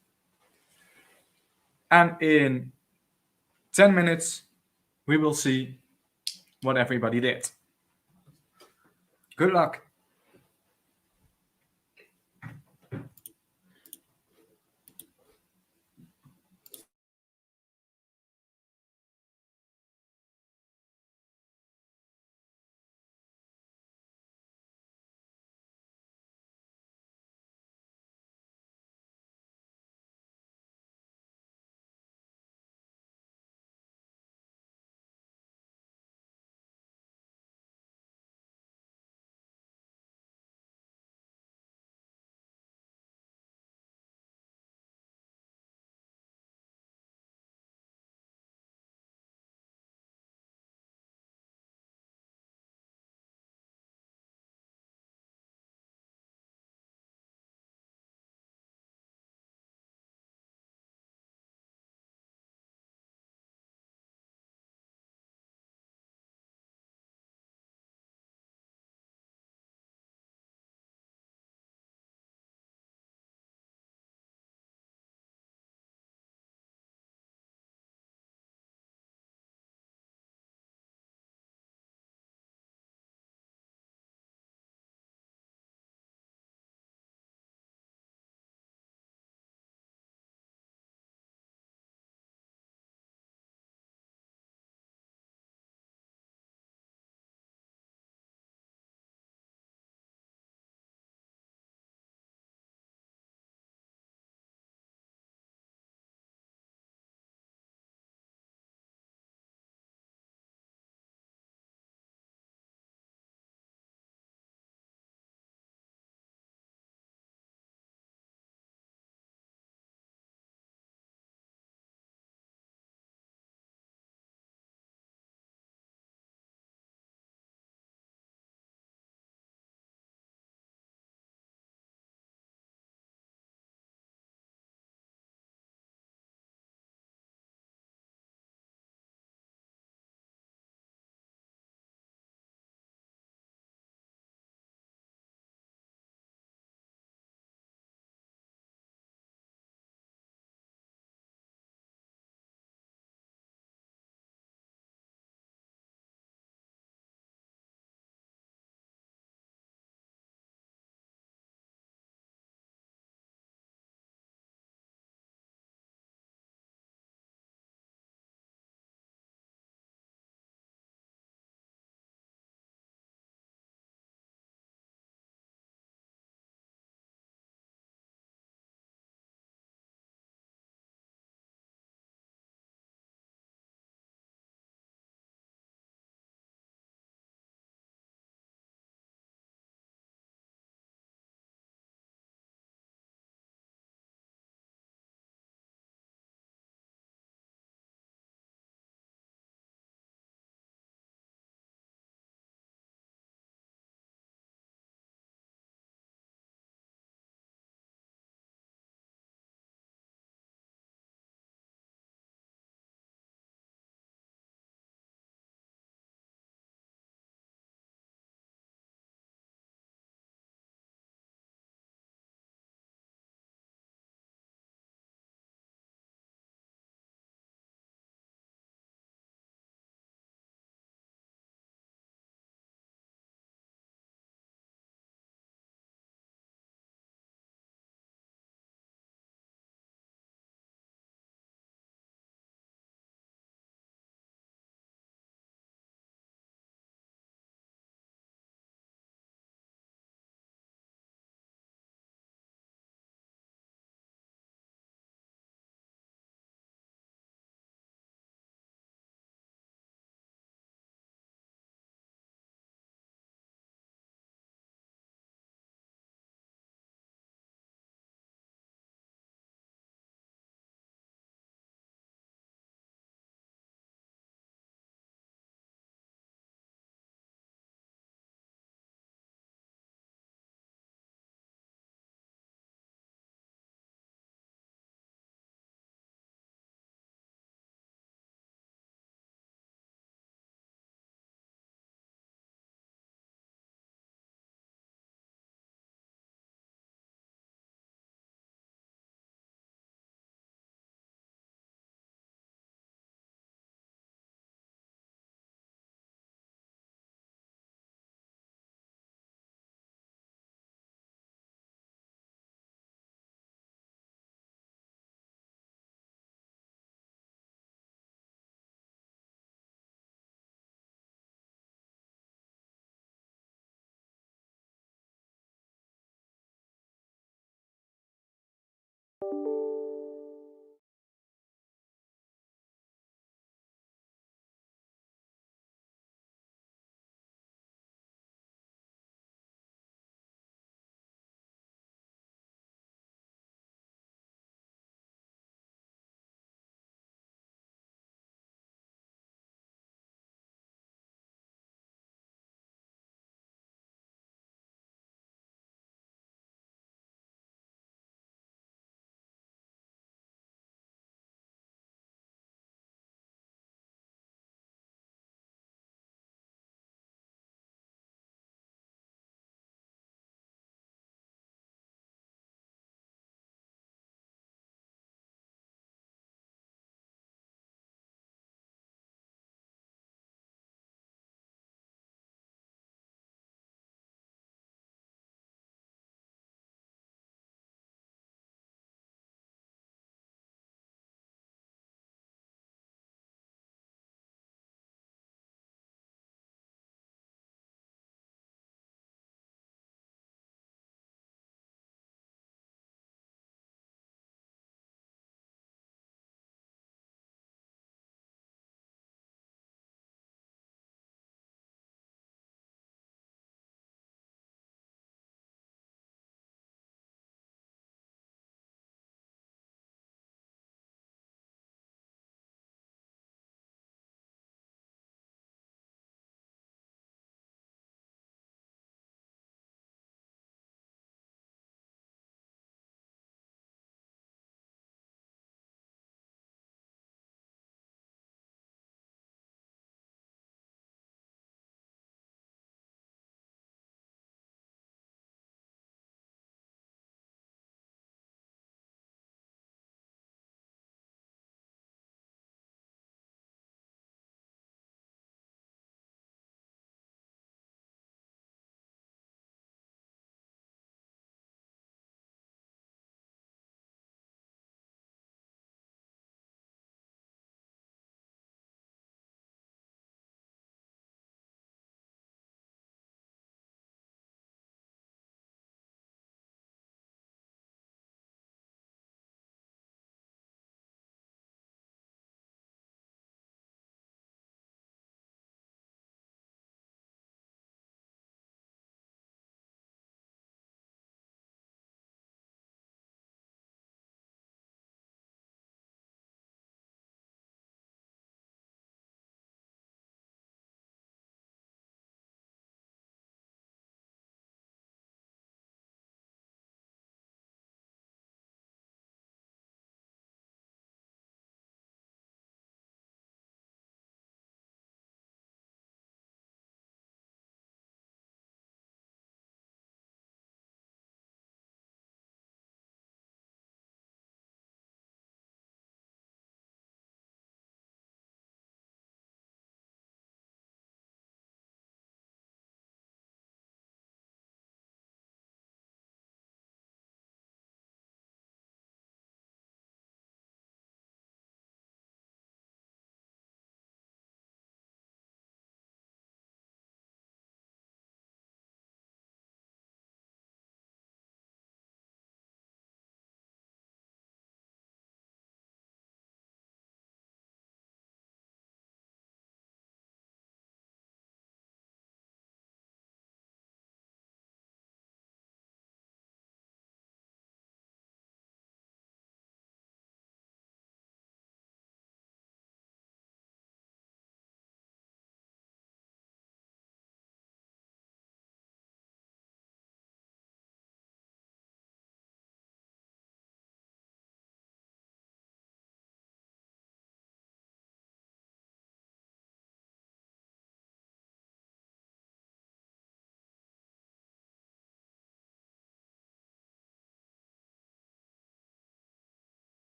And in 10 minutes, we will see what everybody did. Good luck.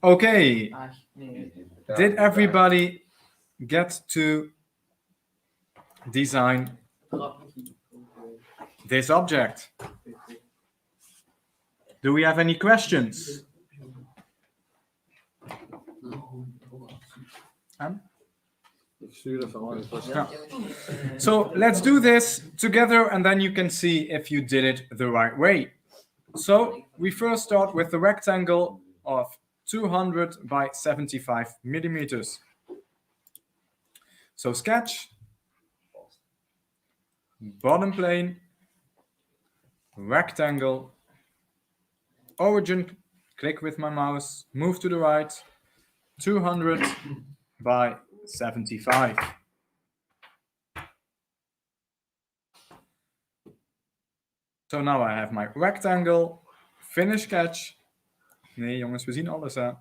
Okay. Did everybody get to design this object? Do we have any questions? Ik stuur even gewoon een vast. Yeah. So let's do this together and then you can see if you did it the right way. So we first start with the rectangle of 200 by 75 millimeters. So sketch, bottom plane, rectangle, origin, click with my mouse, move to the right, 200 by 75. So now I have my rectangle, finish sketch. Nee jongens, we zien alles hè.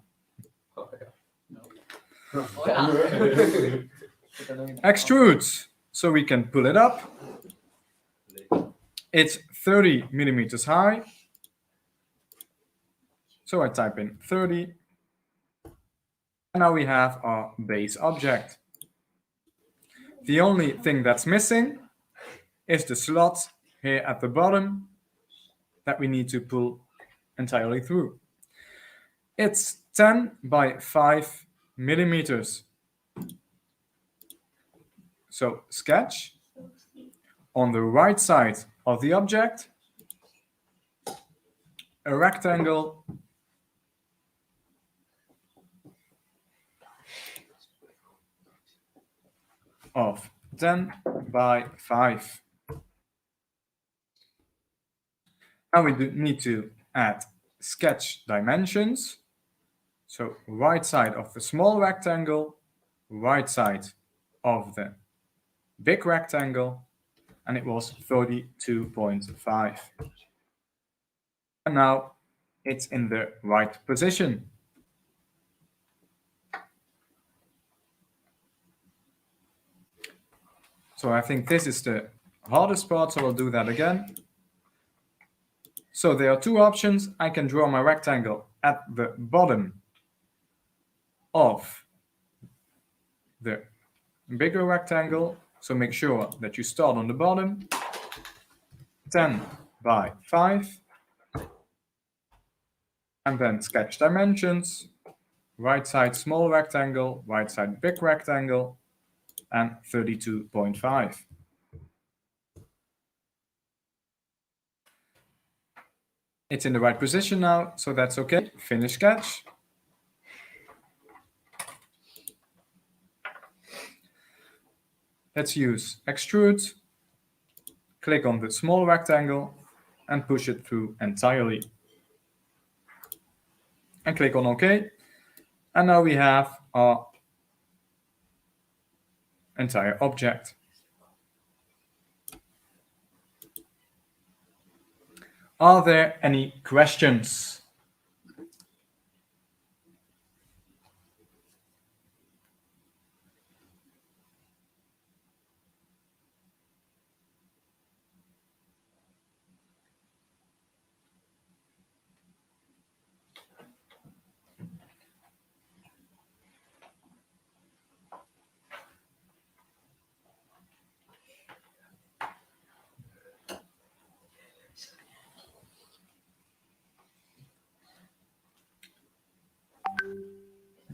Extrude, so we can pull it up. It's 30 millimeters high. So I type in 30. And now we have our base object. The only thing that's missing is the slot here at the bottom that we need to pull entirely through. It's 10 by 5 millimeters. So sketch on the right side of the object, a rectangle of 10 by 5. Now we need to add sketch dimensions. So right side of the small rectangle, right side of the big rectangle, and it was 32.5. And now it's in the right position. So I think this is the hardest part, so I'll do that again. So there are two options. I can draw my rectangle at the bottom of the bigger rectangle. So make sure that you start on the bottom. 10 by 5. And then sketch dimensions. Right side small rectangle, right side big rectangle, and 32.5. It's in the right position now, so that's okay. Finish sketch. Let's use extrude. Click on the small rectangle and push it through entirely. And click on OK. And now we have our entire object. Are there any questions?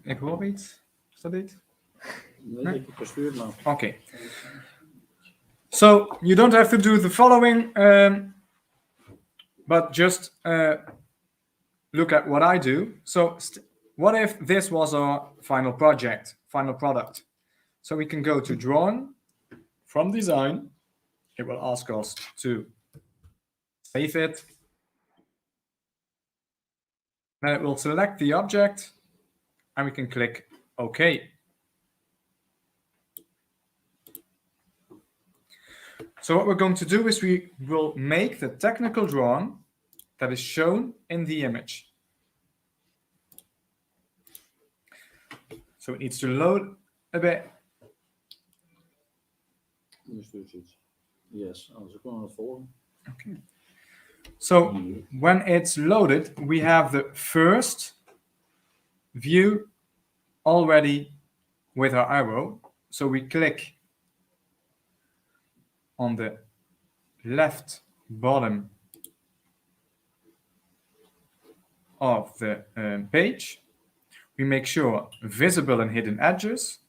Ik hoor iets. Is dat dit? Nee, ik heb gestuurd nou. Okay. So you don't have to do the following, but just look at what I do. So what if this was our final project, final product? So we can go to drawing, from design. It will ask us to save it. Then it will select the object and we can click OK. So what we're going to do is we will make the technical drawing that is shown in the image. So it needs to load a bit. Yes, anders kunnen we het volgen. Okay. So when it's loaded, we have the first view already with our arrow. So we click on the left bottom of the page. We make sure visible and hidden edges.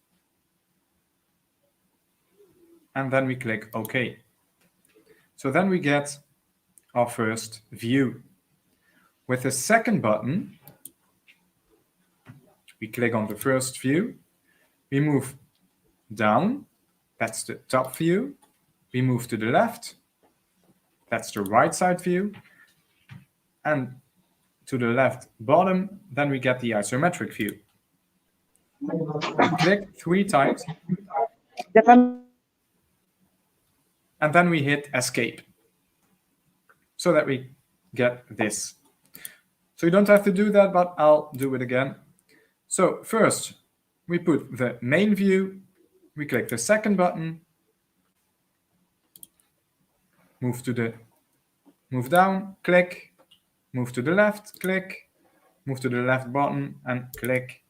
And then we click OK. So then we get our first view. With the second button, we click on the first view. We move down. That's the top view. We move to the left. That's the right side view. And to the left bottom, then we get the isometric view. We click 3 times. And then we hit escape so that we get this. So you don't have to do that, but I'll do it again. So first, we put the main view. We click the second button. Move down, click. Move to the left, click. Move to the left button and click.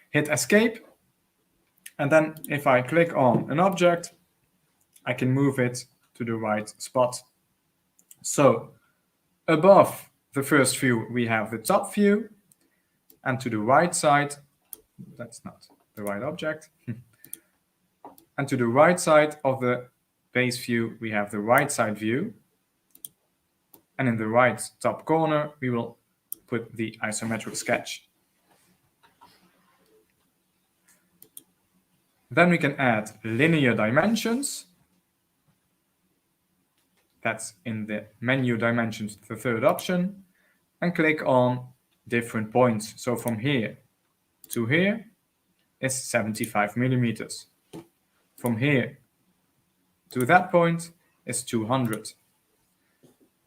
Hit escape. And then if I click on an object, I can move it to the right spot. So above the first view, we have the top view. And to the right side, that's not the right object. And to the right side of the base view, we have the right side view. And in the right top corner, we will put the isometric sketch. Then we can add linear dimensions. That's in the menu dimensions, the third option, and click on different points. So from here to here is 75 millimeters. From here to that point is 200.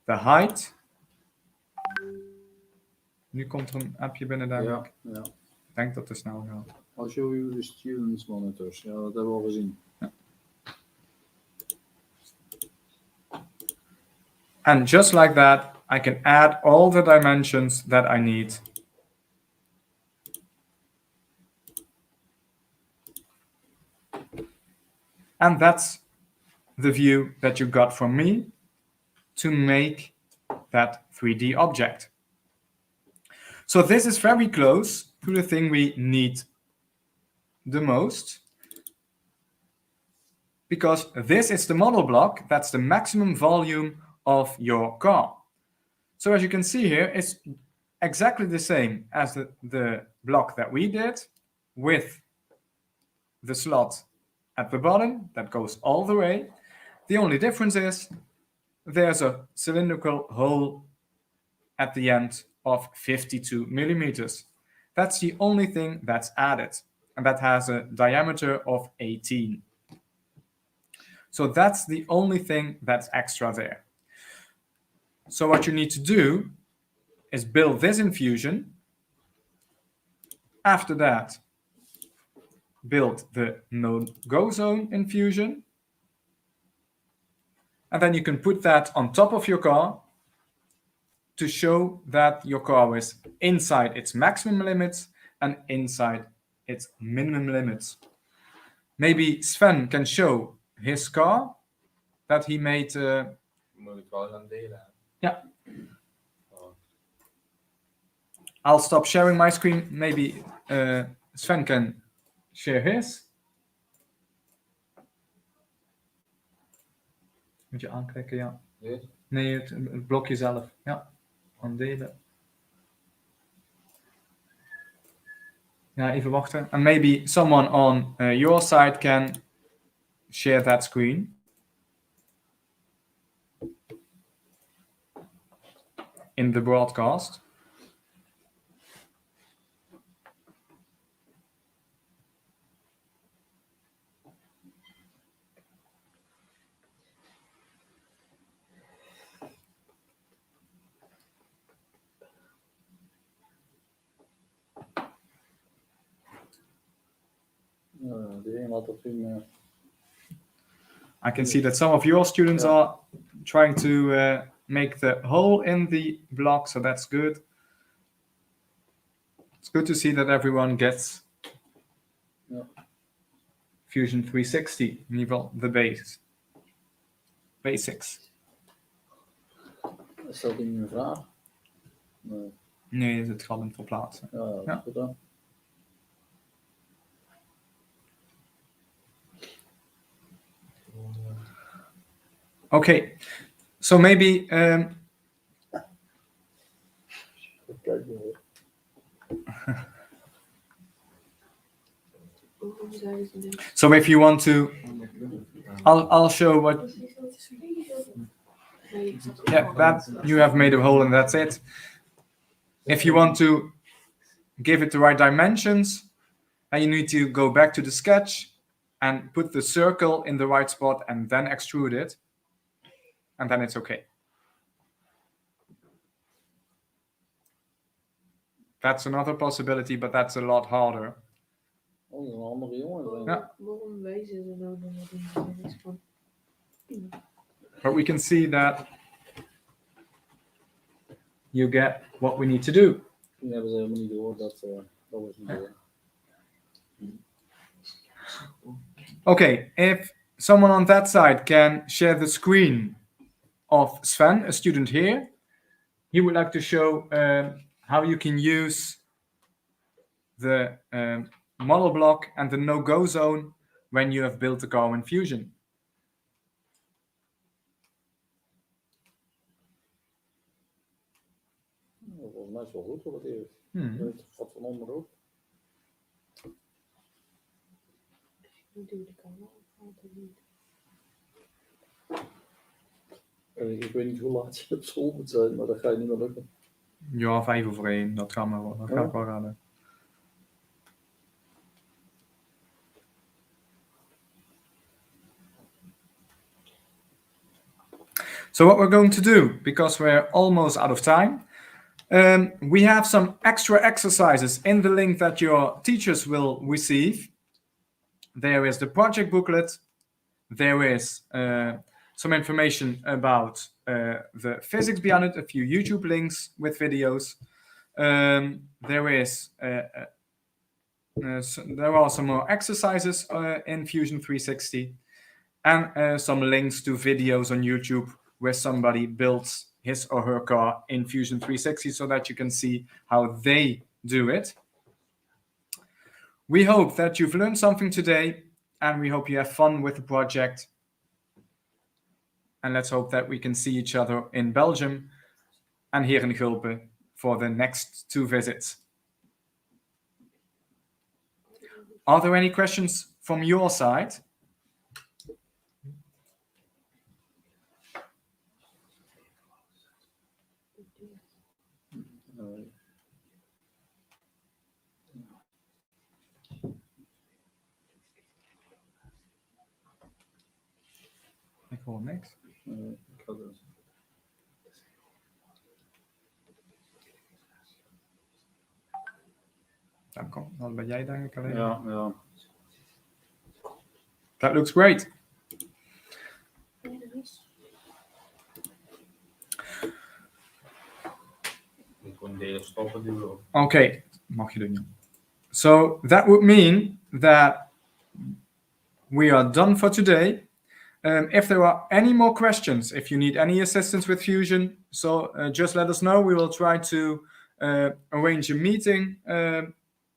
The height. Nu komt er een appje binnen, denk ik. Ja. Ik denk dat het snel gaat. I'll show you the students' monitors. Ja, dat hebben we al gezien. Ja. And just like that, I can add all the dimensions that I need. And that's the view that you got from me to make that 3D object. So this is very close to the thing we need the most, because this is the model block. That's the maximum volume of your car. So as you can see here, it's exactly the same as the block that we did, with the slot at the bottom that goes all the way. The only difference is there's a cylindrical hole at the end of 52 millimeters. That's the only thing that's added, and that has a diameter of 18. So that's the only thing that's extra there. So what you need to do is build this in Fusion. After that, build the no-go zone in Fusion. And then you can put that on top of your car to show that your car is inside its maximum limits and inside its minimum limits. Maybe Sven can show his car that he made. Yeah. I'll stop sharing my screen. Maybe Sven can share his. Moet je aanklikken, ja. Nee, het blokje zelf. Ja, aandelen. Ja, even wachten. And maybe someone on your side can share that screen. In the broadcast. I can see that some of your students are trying to make the hole in the block, so that's good. It's good to see that everyone gets Ja. Fusion 360, in ieder geval de basics. Is dat niet een vraag? Nee. Nee, het gaat hem verplaatsen. Ja, dat is Ja. goed dan. Okay, so maybe Kijk maar. so if you want to, I'll show what. Yeah, that you have made a hole and that's it. If you want to give it the right dimensions, then you need to go back to the sketch and put the circle in the right spot and then extrude it, and then it's okay. That's another possibility, but that's a lot harder. Oh, dat is een andere jongen. Ja. Waarom wijzen ze nou dan niks van? But we can see that you get what we need to do. Toen hebben ze helemaal niet door dat was niet door. Okay, if someone on that side can share the screen of Sven, a student here, he would like to show how you can use the model block and the no-go zone when you have built the car in Fusion. Volgens mij is het wel goed voor het eerst. Hmm. Het gaat van onderop. Ik weet niet hoe laat je op school moet zijn, maar dat ga je niet meer lukken. Ja, 1:05, dat gaat maar wel. Dat gaat wel raden. So what we're going to do, because we're almost out of time, we have some extra exercises in the link that your teachers will receive. There is the project booklet. There is some information about the physics behind it, a few YouTube links with videos. There are some more exercises in Fusion 360 and some links to videos on YouTube where somebody builds his or her car in Fusion 360 so that you can see how they do it. We hope that you've learned something today and we hope you have fun with the project. And let's hope that we can see each other in Belgium and here in Gulpen for the next 2 visits. Are there any questions from your side? Ik hoor niks. Ik ga dus. Dan ben jij denk ik alleen. Ja. That looks great. Ik kon delen stoppen duwen. Okay, mag je doen. So that would mean that we are done for today. If there are any more questions, if you need any assistance with Fusion, just let us know. We will try to arrange a meeting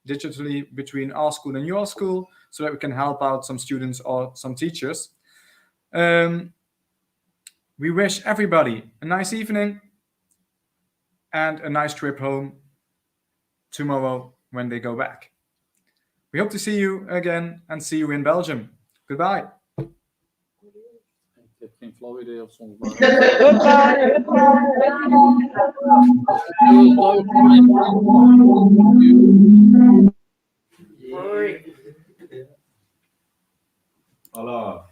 digitally between our school and your school so that we can help out some students or some teachers. We wish everybody a nice evening and a nice trip home tomorrow when they go back. We hope to see you again and see you in Belgium. Goodbye. Ik heb geen flauw idee of soms. Hallo.